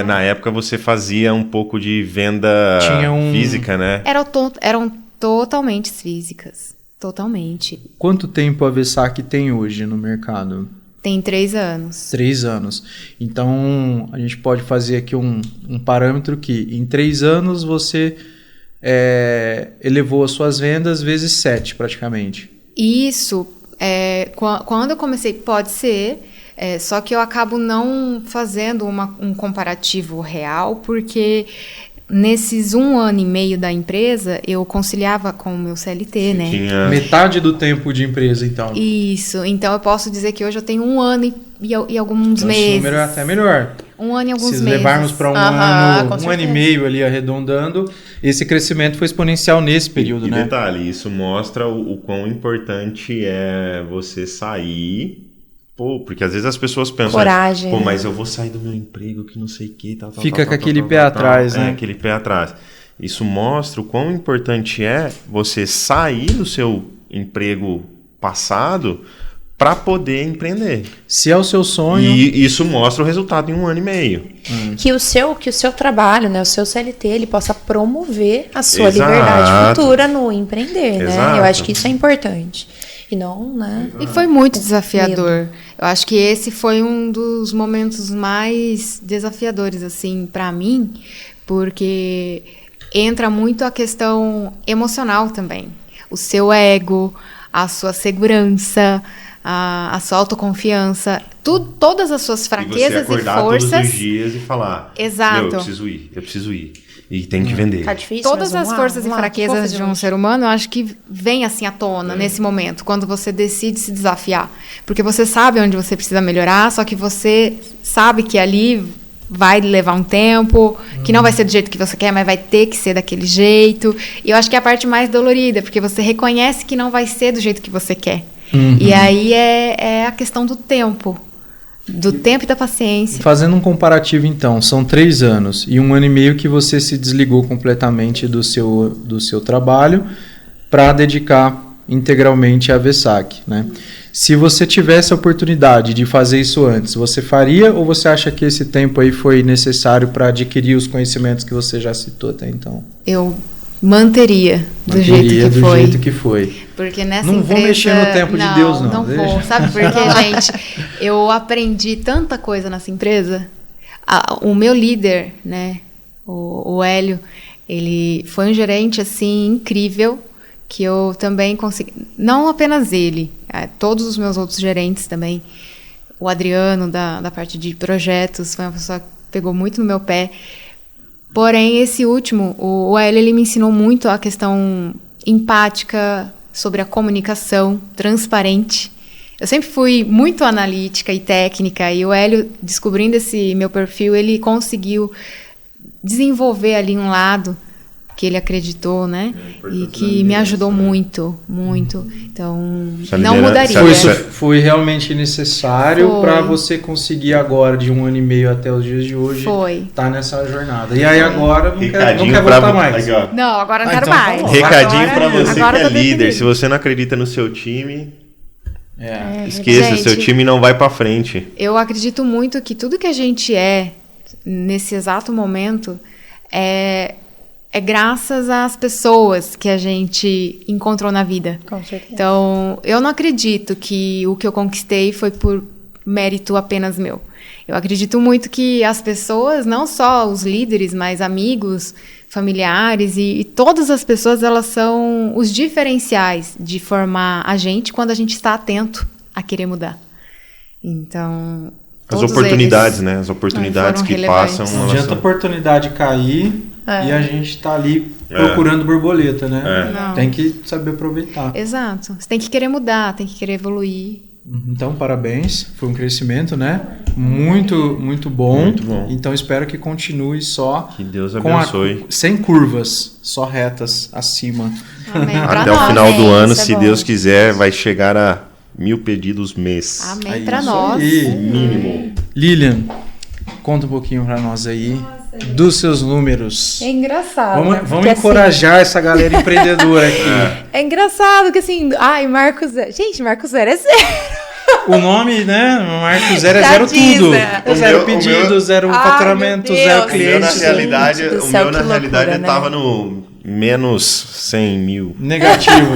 Na época você fazia um pouco de venda Tinha física, né? Eram totalmente físicas. Totalmente. Quanto tempo a Versace tem hoje no mercado? Tem 3 anos. 3 anos. Então, a gente pode fazer aqui um parâmetro que em 3 anos você elevou as suas vendas vezes 7, praticamente. Isso, quando eu comecei, pode ser, só que eu acabo não fazendo um comparativo real, porque nesses 1 ano e meio da empresa, eu conciliava com o meu CLT, né? Tinha... Metade do tempo de empresa, então. Isso, então eu posso dizer que hoje eu tenho 1 ano e alguns Então, meses. esse número é até melhor. 1 ano e alguns Se meses. levarmos para um Com ano e certeza. meio ali arredondando, esse crescimento foi exponencial nesse período, E né? detalhe, isso mostra o quão importante é você sair... Pô, porque às vezes as pessoas pensam... Coragem, Pô, né? mas eu vou sair do meu emprego que não sei o que, tal, Fica com aquele pé atrás, né? aquele pé atrás. Isso mostra o quão importante é você sair do seu emprego passado para poder empreender. Se é o seu sonho, E isso mostra o resultado em 1 ano e meio. Que o seu trabalho, né, o seu CLT, ele possa promover a sua Exato. liberdade futura no empreender, né? Exato. Eu acho que isso é importante. E não, né? E foi muito desafiador. Eu acho que esse foi um dos momentos mais desafiadores, assim, para mim, porque entra muito a questão emocional também. O seu ego, a sua segurança, a sua autoconfiança, todas as suas E você fraquezas e acordar forças. todos os dias e falar... Exato. Eu preciso ir. E tem que vender. Tá difícil, Todas mas as vamos lá, forças e vamos lá, o que eu vou fraquezas fazer de um hoje? ser humano, eu acho que vem assim à tona nesse momento, quando você decide se desafiar. Porque você sabe onde você precisa melhorar, só que você sabe que ali vai levar um tempo, que não vai ser do jeito que você quer, mas vai ter que ser daquele jeito. E eu acho que é a parte mais dolorida, porque você reconhece que não vai ser do jeito que você quer. E aí é a questão do tempo. Do tempo e da paciência. fazendo um comparativo então, são 3 anos e 1 ano e meio que você se desligou completamente do seu trabalho para dedicar integralmente à Versace, né? Se você tivesse a oportunidade de fazer isso antes, você faria ou você acha que esse tempo aí foi necessário para adquirir os conhecimentos que você já citou até então? Eu manteria do jeito que do foi. jeito que foi. Porque nessa Não empresa... vou mexer no tempo de Deus, não. Não Deixa. vou. Sabe por quê, gente? Eu aprendi tanta coisa nessa empresa. O meu líder, né, o Hélio, ele foi um gerente, assim, incrível, que eu também consegui... Não apenas ele, todos os meus outros gerentes também. O Adriano, da parte de projetos, foi uma pessoa que pegou muito no meu pé. Porém, esse último, o Hélio, ele me ensinou muito a questão empática, sobre a comunicação transparente. Eu sempre fui muito analítica e técnica, e o Hélio, descobrindo esse meu perfil, ele conseguiu desenvolver ali um lado que ele acreditou, né? E que me ajudou muito, muito. Então, não mudaria. Isso foi realmente necessário para você conseguir agora, de 1 ano e meio até os dias de hoje, tá nessa jornada. E aí agora não quer voltar mais. Não, agora não quero então, mais. Recadinho para você que é líder. Se você não acredita no seu time, esqueça, gente, seu time não vai para frente. Eu acredito muito que tudo que a gente é, nesse exato momento, é graças às pessoas que a gente encontrou na vida. Com certeza. Então, eu não acredito que o que eu conquistei foi por mérito apenas meu. Eu acredito muito que as pessoas, não só os líderes, mas amigos, familiares e todas as pessoas, elas são os diferenciais de formar a gente quando a gente está atento a querer mudar. Então, as oportunidades, né? As oportunidades que passam. Não adianta a oportunidade cair e a gente tá ali procurando borboleta, né? Tem que saber aproveitar. Exato. Você tem que querer mudar, tem que querer evoluir. Então, parabéns. Foi um crescimento, né? Muito, muito bom. Muito bom. Então, espero que continue só. Que Deus abençoe. Sem curvas, só retas acima. Amém. Até o final do ano, se Deus quiser, vai chegar a 1000 pedidos mês. Amém para nós. Mínimo. Lilian, conta um pouquinho para nós aí dos seus números. É engraçado. Vamos encorajar essa galera empreendedora aqui. É engraçado que assim, Marco Zero. Gente, Marco Zero é zero. O nome, né? Marco Zero é zero tudo. Zero pedido, zero faturamento, zero cliente. O meu, na realidade, estava no menos 100 mil. Negativo.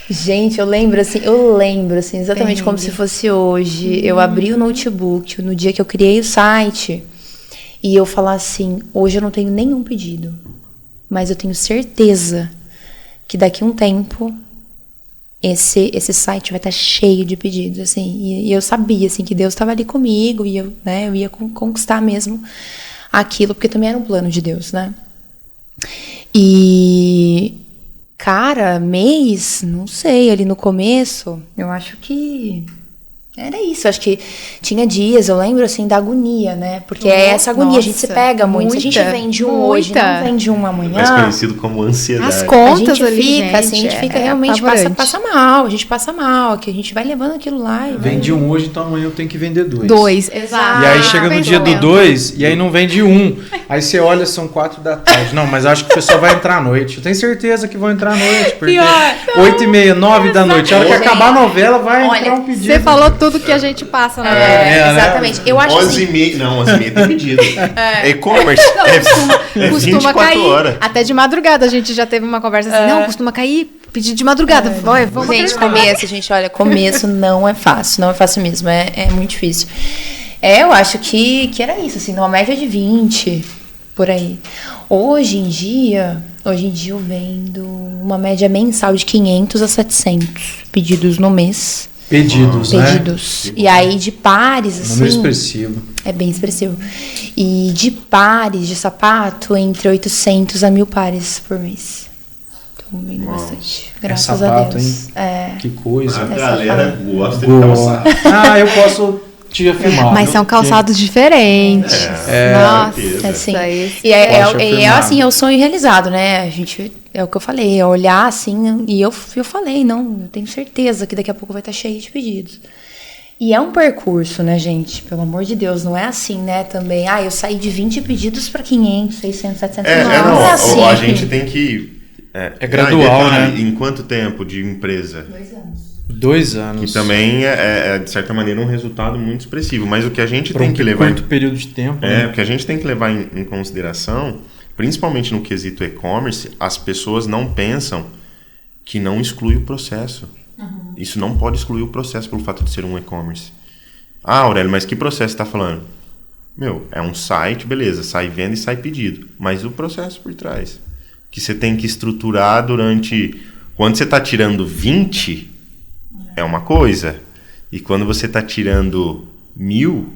Gente, eu lembro assim, exatamente como se fosse hoje. Eu abri o notebook no dia que eu criei o site e eu falar assim, hoje eu não tenho nenhum pedido, mas eu tenho certeza que daqui a um tempo esse site vai estar cheio de pedidos, assim, e eu sabia, assim, que Deus estava ali comigo e eu ia conquistar mesmo aquilo, porque também era um plano de Deus, né? E cara, mês, não sei, ali no começo, eu acho que era isso. Acho que tinha dias, eu lembro assim, da agonia, né? Porque é essa agonia, a gente se pega muito. Se a gente vende hoje, não vende um amanhã. Mais conhecido como ansiedade. As contas a gente ali, fica, assim, a gente fica realmente, passa mal, a gente passa mal, que a gente vai levando aquilo lá. Vende um hoje, então amanhã eu tenho que vender 2. 2, exato. E aí chega no dia do 2, e aí não vende 1. Aí você olha, são 4 da tarde. Não, mas acho que o pessoal vai entrar à noite. Eu tenho certeza que vão entrar à noite, porque 8h30, 9 da noite. A hora que acabar a novela, vai entrar um pedido. Você falou tudo que a gente passa na verdade. Exatamente. Né? Eu acho 11h30, não, 11h30 tem pedido. E-commerce costuma 24 cair. horas. Até de madrugada a gente já teve uma conversa assim, não, costuma cair pedido de madrugada. Vamos gente, começo não é fácil mesmo, é muito difícil. Eu acho que era isso, assim, numa média de 20, por aí. Hoje em dia eu vendo uma média mensal de 500 a 700 pedidos no mês. Pedidos, né? E aí de pares, assim... Número expressivo. É bem expressivo. E de pares de sapato, entre 800 a 1000 pares por mês. Então, bem bastante. Graças a Deus. Hein? Que coisa. A galera gosta de calçar. Eu posso te afirmar. Mas são calçados diferentes. Nossa, assim. E assim, é o sonho realizado, né? A gente... É o que eu falei, é olhar assim, e eu falei, não, eu tenho certeza que daqui a pouco vai estar cheio de pedidos. E é um percurso, né, gente? Pelo amor de Deus, não é assim, né, também. Eu saí de 20 pedidos para 500, 600, 700, não é assim. A gente tem que... É gradual, né? Em quanto tempo de empresa? 2 anos. 2 anos. Que também é, de certa maneira, um resultado muito expressivo. Mas o que a gente tem que levar... Curto período de tempo. O que a gente tem que levar em consideração... Principalmente no quesito e-commerce, as pessoas não pensam que não exclui o processo. Isso não pode excluir o processo pelo fato de ser um e-commerce. Aurélio, mas que processo você está falando? É um site, beleza, sai venda e sai pedido. Mas o processo por trás, que você tem que estruturar durante... Quando você está tirando 20, é uma coisa. E quando você está tirando 1000,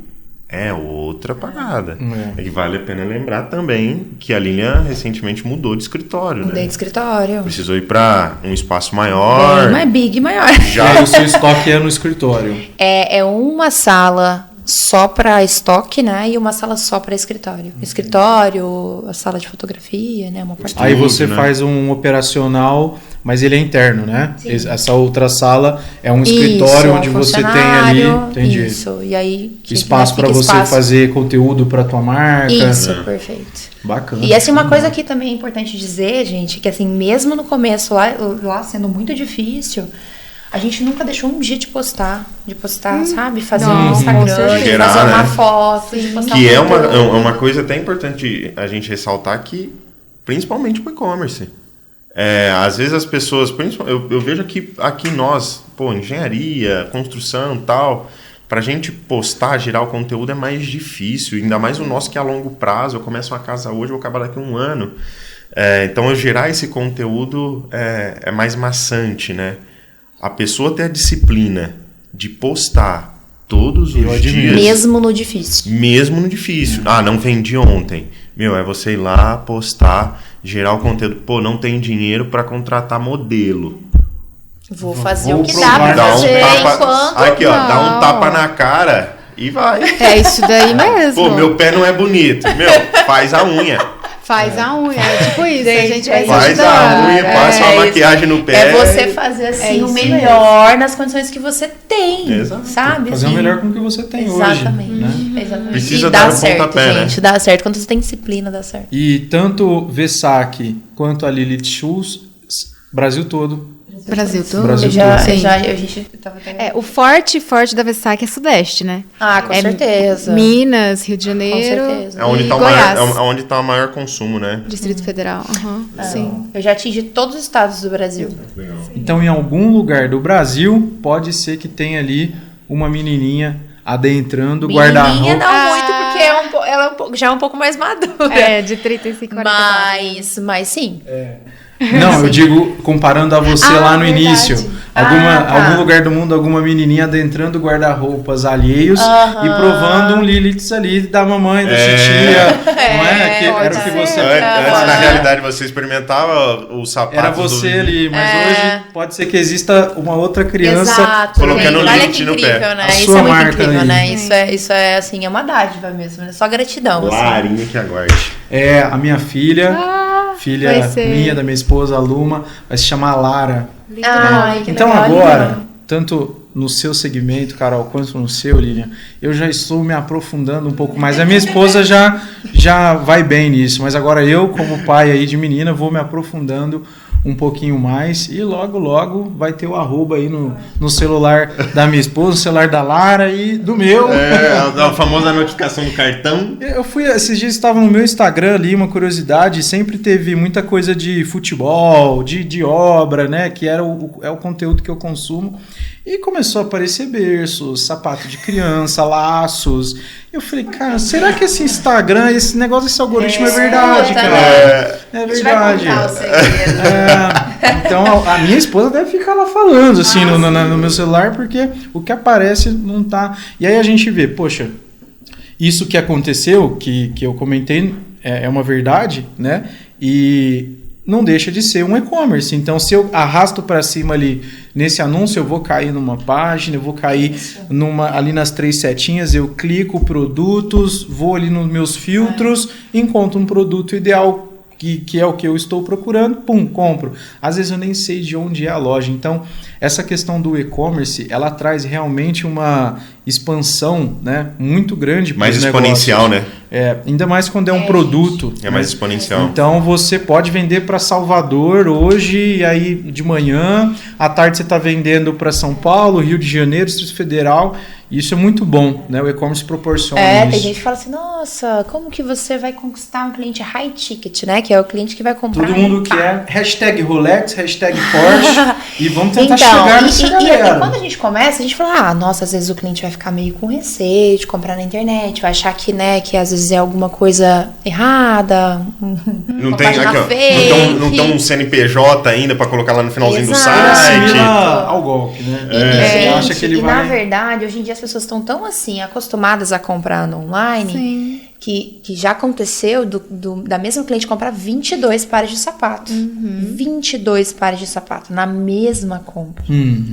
é outra parada. E vale a pena lembrar também que a Lilian recentemente mudou de escritório, Mudei né? de escritório. Precisou ir para um espaço maior. Bem mais big, maior. E aí o seu estoque é no escritório. É uma sala só para estoque, né? E uma sala só para escritório. Escritório, a sala de fotografia, né? Uma parte. Aí você né? faz um operacional, mas ele é interno, né? Sim. Essa outra sala é um escritório onde você tem ali, entendi, Isso, e aí espaço para você fazer conteúdo para tua marca. Isso, perfeito. Bacana. E assim, uma coisa que também é importante dizer, gente, que assim, mesmo no começo, lá sendo muito difícil, a gente nunca deixou um dia de postar, sabe? Fazer um Instagram, de Gerar, fazer uma né? foto, de postar Que um uma coisa até importante a gente ressaltar que, principalmente para o e-commerce. Às vezes as pessoas, eu vejo aqui nós, engenharia, construção e tal, pra gente postar, gerar o conteúdo é mais difícil, ainda mais o nosso que é a longo prazo. Eu começo uma casa hoje, vou acabar daqui a um ano. Então eu gerar esse conteúdo é mais maçante, né? A pessoa ter a disciplina de postar todos os dias. Mesmo no difícil. Mesmo no difícil. Não vendi ontem. É você ir lá, postar, gerar o conteúdo. Não tem dinheiro para contratar modelo. Vou fazer o que dá pra Dá fazer enquanto... Aqui, ó, dá um tapa na cara e vai. É isso daí mesmo. Meu pé não é bonito. Faz a unha. Faz a unha, é tipo isso, a gente vai se faz ajudando. a unha, passa uma maquiagem no pé. É você fazer assim o melhor nas condições que você tem, Exato. sabe? Fazer o melhor com o que você tem exatamente, hoje. Né? Exatamente. Precisa e dar dá o certo, pontapé, gente, né? dá certo. Quando você tem disciplina, dá certo. E tanto Versace quanto a Lilith Shoes, Brasil todo. Brasil todo? Brasil A todo. gente tava tendo... O forte é da Versace é Sudeste, né? com certeza. Minas, Rio de Janeiro. Com certeza. É onde e está Goiás. o maior consumo, né? Distrito Federal. Sim. Eu já atingi todos os estados do Brasil. Então, em algum lugar do Brasil, pode ser que tenha ali uma menininha adentrando o guarda-roupa. Menininha não muito, porque ela já é um pouco mais madura. De 35, 40. Mas sim. Não, eu digo comparando a você lá no verdade. início. Algum lugar do mundo, alguma menininha adentrando guarda-roupas alheios e provando um Liliths ali da mamãe, da titia. Não é? Era o que você... Antes, na realidade, você experimentava os sapatos. Era você ali, mas hoje pode ser que exista uma outra criança. Exato, colocando gente. Lilith no pé. Né? A Isso sua é muito marca incrível, aí. né? Isso é assim, é uma dádiva mesmo, né? Só gratidão. Assim. Larinha que aguarde. A minha filha, filha minha, da minha esposa, a Luma, vai se chamar Lara. Que Então legal, agora, tanto no seu segmento, Carol, quanto no seu, Lilian, eu já estou me aprofundando um pouco mais. A minha esposa já vai bem nisso, mas agora eu, como pai aí de menina, vou me aprofundando um pouquinho mais e logo vai ter o arroba aí no celular da minha esposa, no celular da Lara e do meu. A famosa notificação do cartão. Esses dias estava no meu Instagram ali, uma curiosidade, sempre teve muita coisa de futebol, de obra, né, que é o conteúdo que eu consumo. E começou a aparecer berços, sapato de criança, laços. Eu falei, cara, será que esse Instagram, esse negócio, esse algoritmo é verdade, cara? É verdade. Então, a minha esposa deve ficar lá falando, assim, no meu celular, porque o que aparece não tá... E aí a gente vê, poxa, isso que aconteceu, que eu comentei, é uma verdade, né? E não deixa de ser um e-commerce. Então, se eu arrasto para cima ali nesse anúncio, eu vou cair numa página, eu vou cair ali nas 3 setinhas, eu clico produtos, vou ali nos meus filtros, encontro um produto ideal que é o que eu estou procurando, compro. Às vezes eu nem sei de onde é a loja. Então, essa questão do e-commerce, ela traz realmente uma expansão, né, muito grande para os negócios. Mais exponencial, né? Ainda mais quando é um produto. É mais exponencial. Então, você pode vender para Salvador hoje, e aí de manhã, à tarde você está vendendo para São Paulo, Rio de Janeiro, Distrito Federal. Isso é muito bom, né? O e-commerce proporciona isso. Tem gente que fala assim, nossa, como que você vai conquistar um cliente high ticket, né? Que é o cliente que vai comprar. Todo mundo quer hashtag Rolex, hashtag Porsche e vamos tentar então, chegar nessa galera. E quando a gente começa, a gente fala, nossa, às vezes o cliente vai ficar meio com receio de comprar na internet, vai achar que, né, que às vezes é alguma coisa errada, não tem aqui, não tem um CNPJ ainda para colocar lá no finalzinho do site. Ao golpe, né? Gente, acha que ele na verdade, hoje em dia as pessoas estão tão assim, acostumadas a comprar no online, que já aconteceu da mesma cliente comprar 22 pares de sapato. 22 pares de sapato na mesma compra.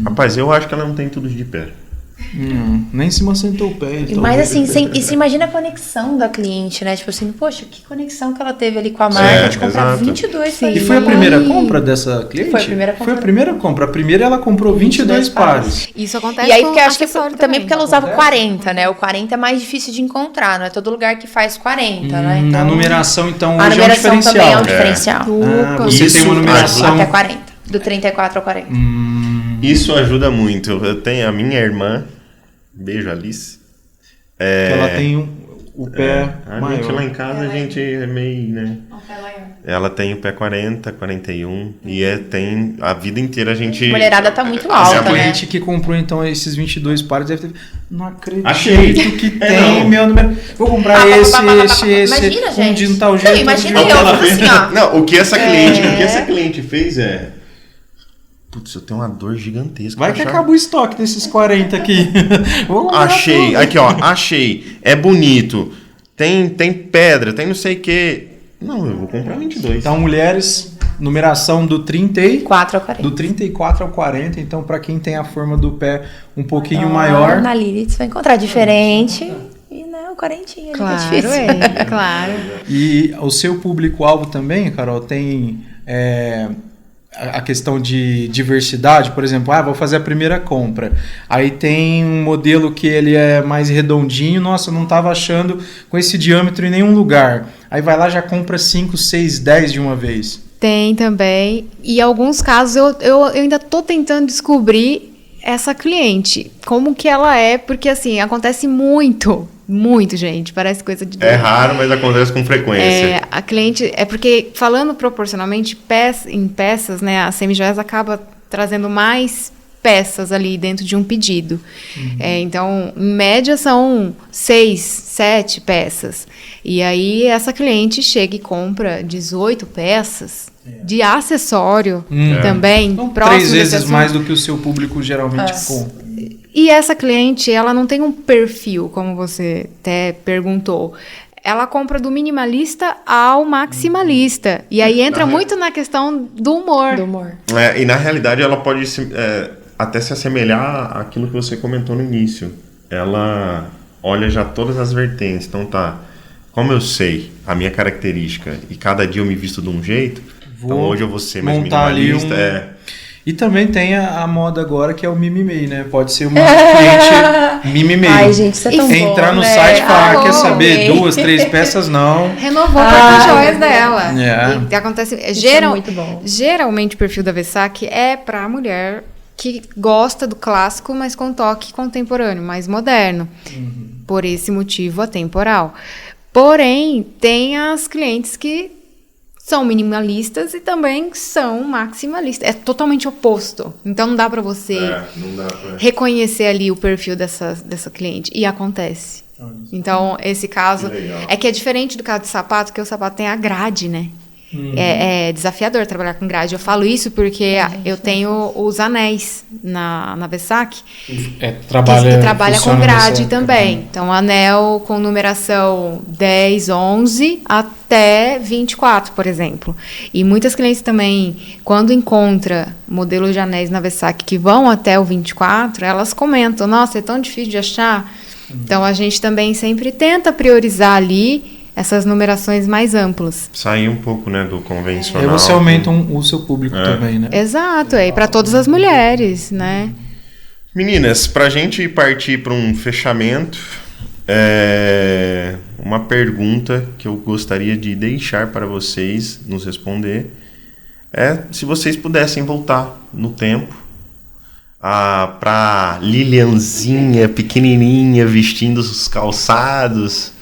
Rapaz, eu acho que ela não tem tudo de pé. Nem se sentou o pé. Mas assim, você imagina a conexão da cliente, né? Tipo assim, poxa, que conexão que ela teve ali com a marca de comprar 22 pares. E foi a primeira compra dessa cliente? Foi a primeira compra. Foi a primeira compra. A primeira ela comprou 22 pares. Isso acontece e aí, com porque acho que acessório também porque ela usava 40, né? O 40 é mais difícil de encontrar, não é todo lugar que faz 40, né? Então, a numeração, então, a hoje numeração é um diferencial. também é um diferencial. Você tem uma numeração... Até 40. Do 34 ao 40. Isso ajuda muito. Eu tenho a minha irmã, beijo, Alice. Ela tem o pé maior. Gente lá em casa, a gente é meio, né? Ela tem o pé 40, 41 e tem a vida inteira a gente... A mulherada tá muito alta, a cliente né? que comprou então esses 22 pares deve ter... Não acredito Achei. que tem meu número. Vou comprar esse. Imagina, gente. De um tal jeito. Imagina eu, assim, ó. Não, o que essa cliente fez é... Putz, eu tenho uma dor gigantesca. Vai que acabou o estoque desses 40 aqui. Achei. Aqui, ó. Achei. É bonito. Tem pedra, tem não sei o quê. Não, eu vou comprar 22. Então, mulheres, numeração do 34 ao 40. Do 34 ao 40. Então, para quem tem a forma do pé um pouquinho maior... Na Lilith você vai encontrar diferente. E não, 40. Claro, é difícil. claro. E o seu público-alvo também, Carol, tem... a questão de diversidade, por exemplo, vou fazer a primeira compra. Aí tem um modelo que ele é mais redondinho, nossa, eu não estava achando com esse diâmetro em nenhum lugar. Aí vai lá, já compra 5, 6, 10 de uma vez. Tem também. E em alguns casos eu ainda estou tentando descobrir essa cliente, como que ela é, porque assim, acontece muito, gente, parece coisa de... É raro, mas acontece com frequência. A cliente, é porque falando proporcionalmente em peças, né, a Semijoias acaba trazendo mais peças ali dentro de um pedido. Então, em média são 6, 7 peças. E aí essa cliente chega e compra 18 peças de acessório também. Então, 3 vezes mais do que o seu público geralmente compra. E essa cliente, ela não tem um perfil, como você até perguntou. Ela compra do minimalista ao maximalista. E aí entra muito na questão do humor. E na realidade ela pode até se assemelhar àquilo que você comentou no início. Ela olha já todas as vertentes. Então como eu sei a minha característica e cada dia eu me visto de um jeito, então hoje eu vou ser mais minimalista. E também tem a moda agora que é o mimimi, né? Pode ser uma cliente mimimi. Ai, gente, isso é tão entrar bom, no né? site e falar, quer saber, 2, 3 peças, não. Renovou as joias dela. E acontece, é muito bom. Geralmente o perfil da Versace é pra mulher que gosta do clássico, mas com toque contemporâneo, mais moderno. Por esse motivo, atemporal. Porém, tem as clientes que são minimalistas e também são maximalistas. É totalmente oposto. Então não dá para você reconhecer ali o perfil dessa cliente. E acontece. Então, esse caso é que é diferente do caso de sapato, porque o sapato tem a grade, né? É desafiador trabalhar com grade. Eu falo isso porque eu tenho os anéis na Versace que trabalha com grade também. Então, anel com numeração 10, 11 até 24, por exemplo. E muitas clientes também, quando encontram modelos de anéis na Versace que vão até o 24, elas comentam, nossa, é tão difícil de achar. Então, a gente também sempre tenta priorizar ali essas numerações mais amplas. Sair um pouco, né, do convencional. E você aumenta o seu público também, né? Exato, e para todas as mulheres, né? Meninas, pra gente partir para um fechamento, uma pergunta que eu gostaria de deixar para vocês nos responder é se vocês pudessem voltar no tempo pra Lilianzinha, pequenininha, vestindo os calçados,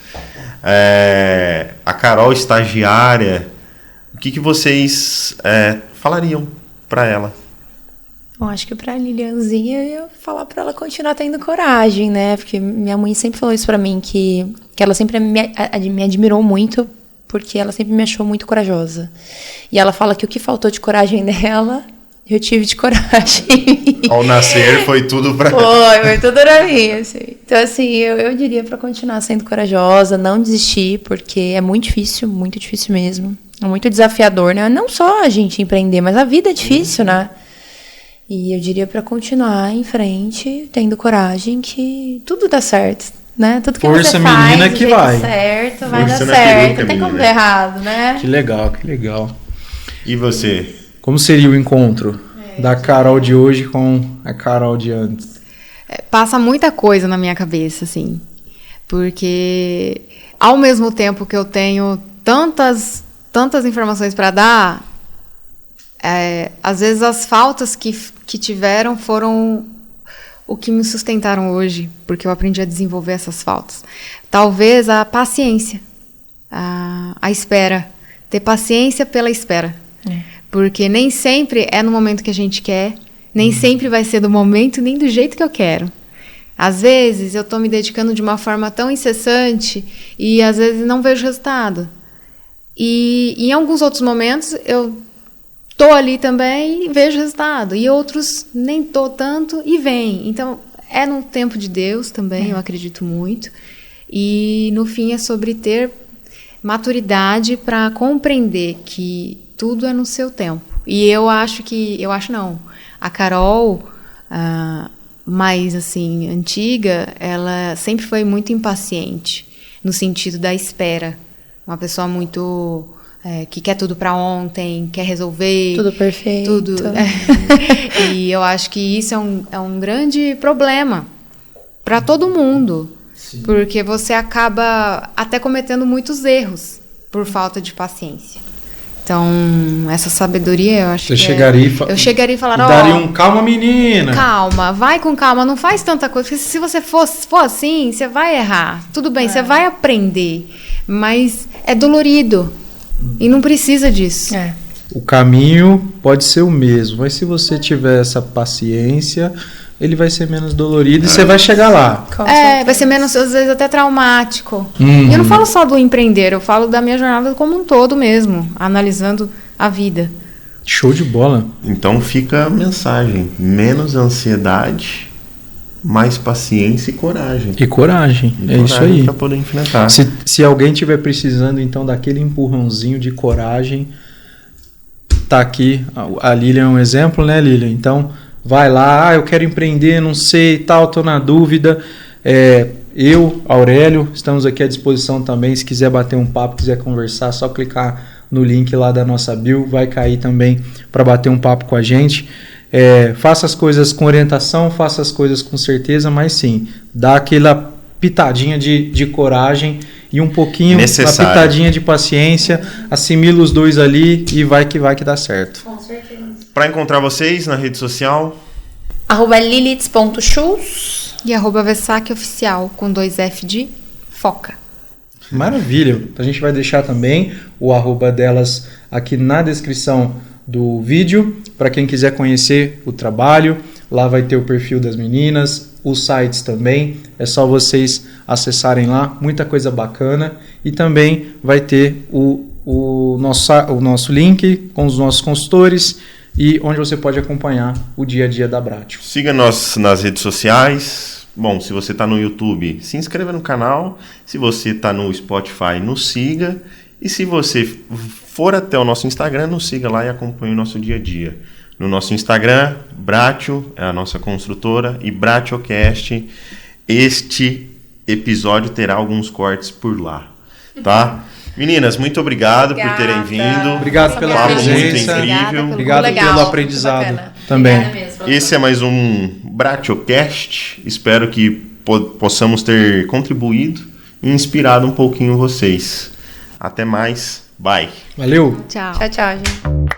a Carol estagiária, o que vocês falariam para ela? Bom, acho que pra Lilianzinha eu ia falar pra ela continuar tendo coragem, né? Porque minha mãe sempre falou isso pra mim, que ela sempre me admirou muito, porque ela sempre me achou muito corajosa. E ela fala que o que faltou de coragem dela, eu tive de coragem. Ao nascer foi tudo pra... Foi tudo pra mim, assim. Então, assim, eu diria pra continuar sendo corajosa, não desistir, porque é muito difícil mesmo. É muito desafiador, né? Não só a gente empreender, mas a vida é difícil, né? E eu diria pra continuar em frente, tendo coragem, que tudo dá certo, né? Tudo que Força, você faz, menina, que vai. certo, vai Força dar na certo. peruca, Não tem como menina. dar errado, né? Que legal, que legal. E você? Como seria o encontro da Carol de hoje com a Carol de antes? Passa muita coisa na minha cabeça, assim. Porque ao mesmo tempo que eu tenho tantas informações para dar, às vezes as faltas que tiveram foram o que me sustentaram hoje, porque eu aprendi a desenvolver essas faltas. Talvez a paciência, a espera, ter paciência pela espera. Porque nem sempre é no momento que a gente quer, nem sempre vai ser do momento, nem do jeito que eu quero. Às vezes eu estou me dedicando de uma forma tão incessante e às vezes não vejo resultado. E em alguns outros momentos eu estou ali também e vejo resultado. E outros nem estou tanto e vem. Então é no tempo de Deus também, eu acredito muito. E no fim é sobre ter maturidade para compreender que tudo é no seu tempo. E eu acho não. A Carol, mais assim, antiga, ela sempre foi muito impaciente, no sentido da espera. Uma pessoa muito... que quer tudo para ontem, quer resolver... Tudo perfeito. Tudo. E eu acho que isso é um grande problema para todo mundo. Sim. Porque você acaba até cometendo muitos erros por falta de paciência. Então, essa sabedoria, eu acho eu chegaria e falar, daria calma, menina. Calma, vai com calma, não faz tanta coisa. Porque se você for assim, você vai errar. Tudo bem, você vai aprender. Mas é dolorido. E não precisa disso. O caminho pode ser o mesmo, mas se você tiver essa paciência, ele vai ser menos dolorido e você vai chegar lá. Vai ser menos, às vezes, até traumático. E eu não falo só do empreender, eu falo da minha jornada como um todo mesmo, analisando a vida. Show de bola. Então fica a mensagem: menos ansiedade, mais paciência e coragem. E coragem, isso aí. Para poder enfrentar. Se alguém estiver precisando, então, daquele empurrãozinho de coragem, tá aqui. A Lilian é um exemplo, né, Lilian? Então... vai lá, eu quero empreender, não sei, tal, estou na dúvida. Eu, Aurélio, estamos aqui à disposição também. Se quiser bater um papo, quiser conversar, só clicar no link lá da nossa bio, vai cair também para bater um papo com a gente. Faça as coisas com orientação, faça as coisas com certeza, mas sim, dá aquela pitadinha de coragem e um pouquinho, uma pitadinha de paciência, assimila os dois ali e vai que dá certo. Com certeza. Para encontrar vocês na rede social, @lilits.shoes e @Vessac-oficial com 2 F de foca. Maravilha. A gente vai deixar também o @ delas aqui na descrição do vídeo para quem quiser conhecer o trabalho. Lá vai ter o perfil das meninas, os sites também. É só vocês acessarem lá, muita coisa bacana. E também vai ter o nosso link com os nossos consultores e onde você pode acompanhar o dia a dia da Bratio. Siga-nos nas redes sociais. Bom, se você está no YouTube, se inscreva no canal. Se você está no Spotify, nos siga. E se você for até o nosso Instagram, nos siga lá e acompanhe o nosso dia a dia. No nosso Instagram, Bratio é a nossa construtora e BratioCast. Este episódio terá alguns cortes por lá, tá? Meninas, muito obrigado por terem vindo. Obrigado pela presença. Muito incrível. Obrigado pelo aprendizado também. Esse é mais um BratioCast. Espero que possamos ter contribuído e inspirado um pouquinho vocês. Até mais. Bye. Valeu. Tchau. Tchau, gente.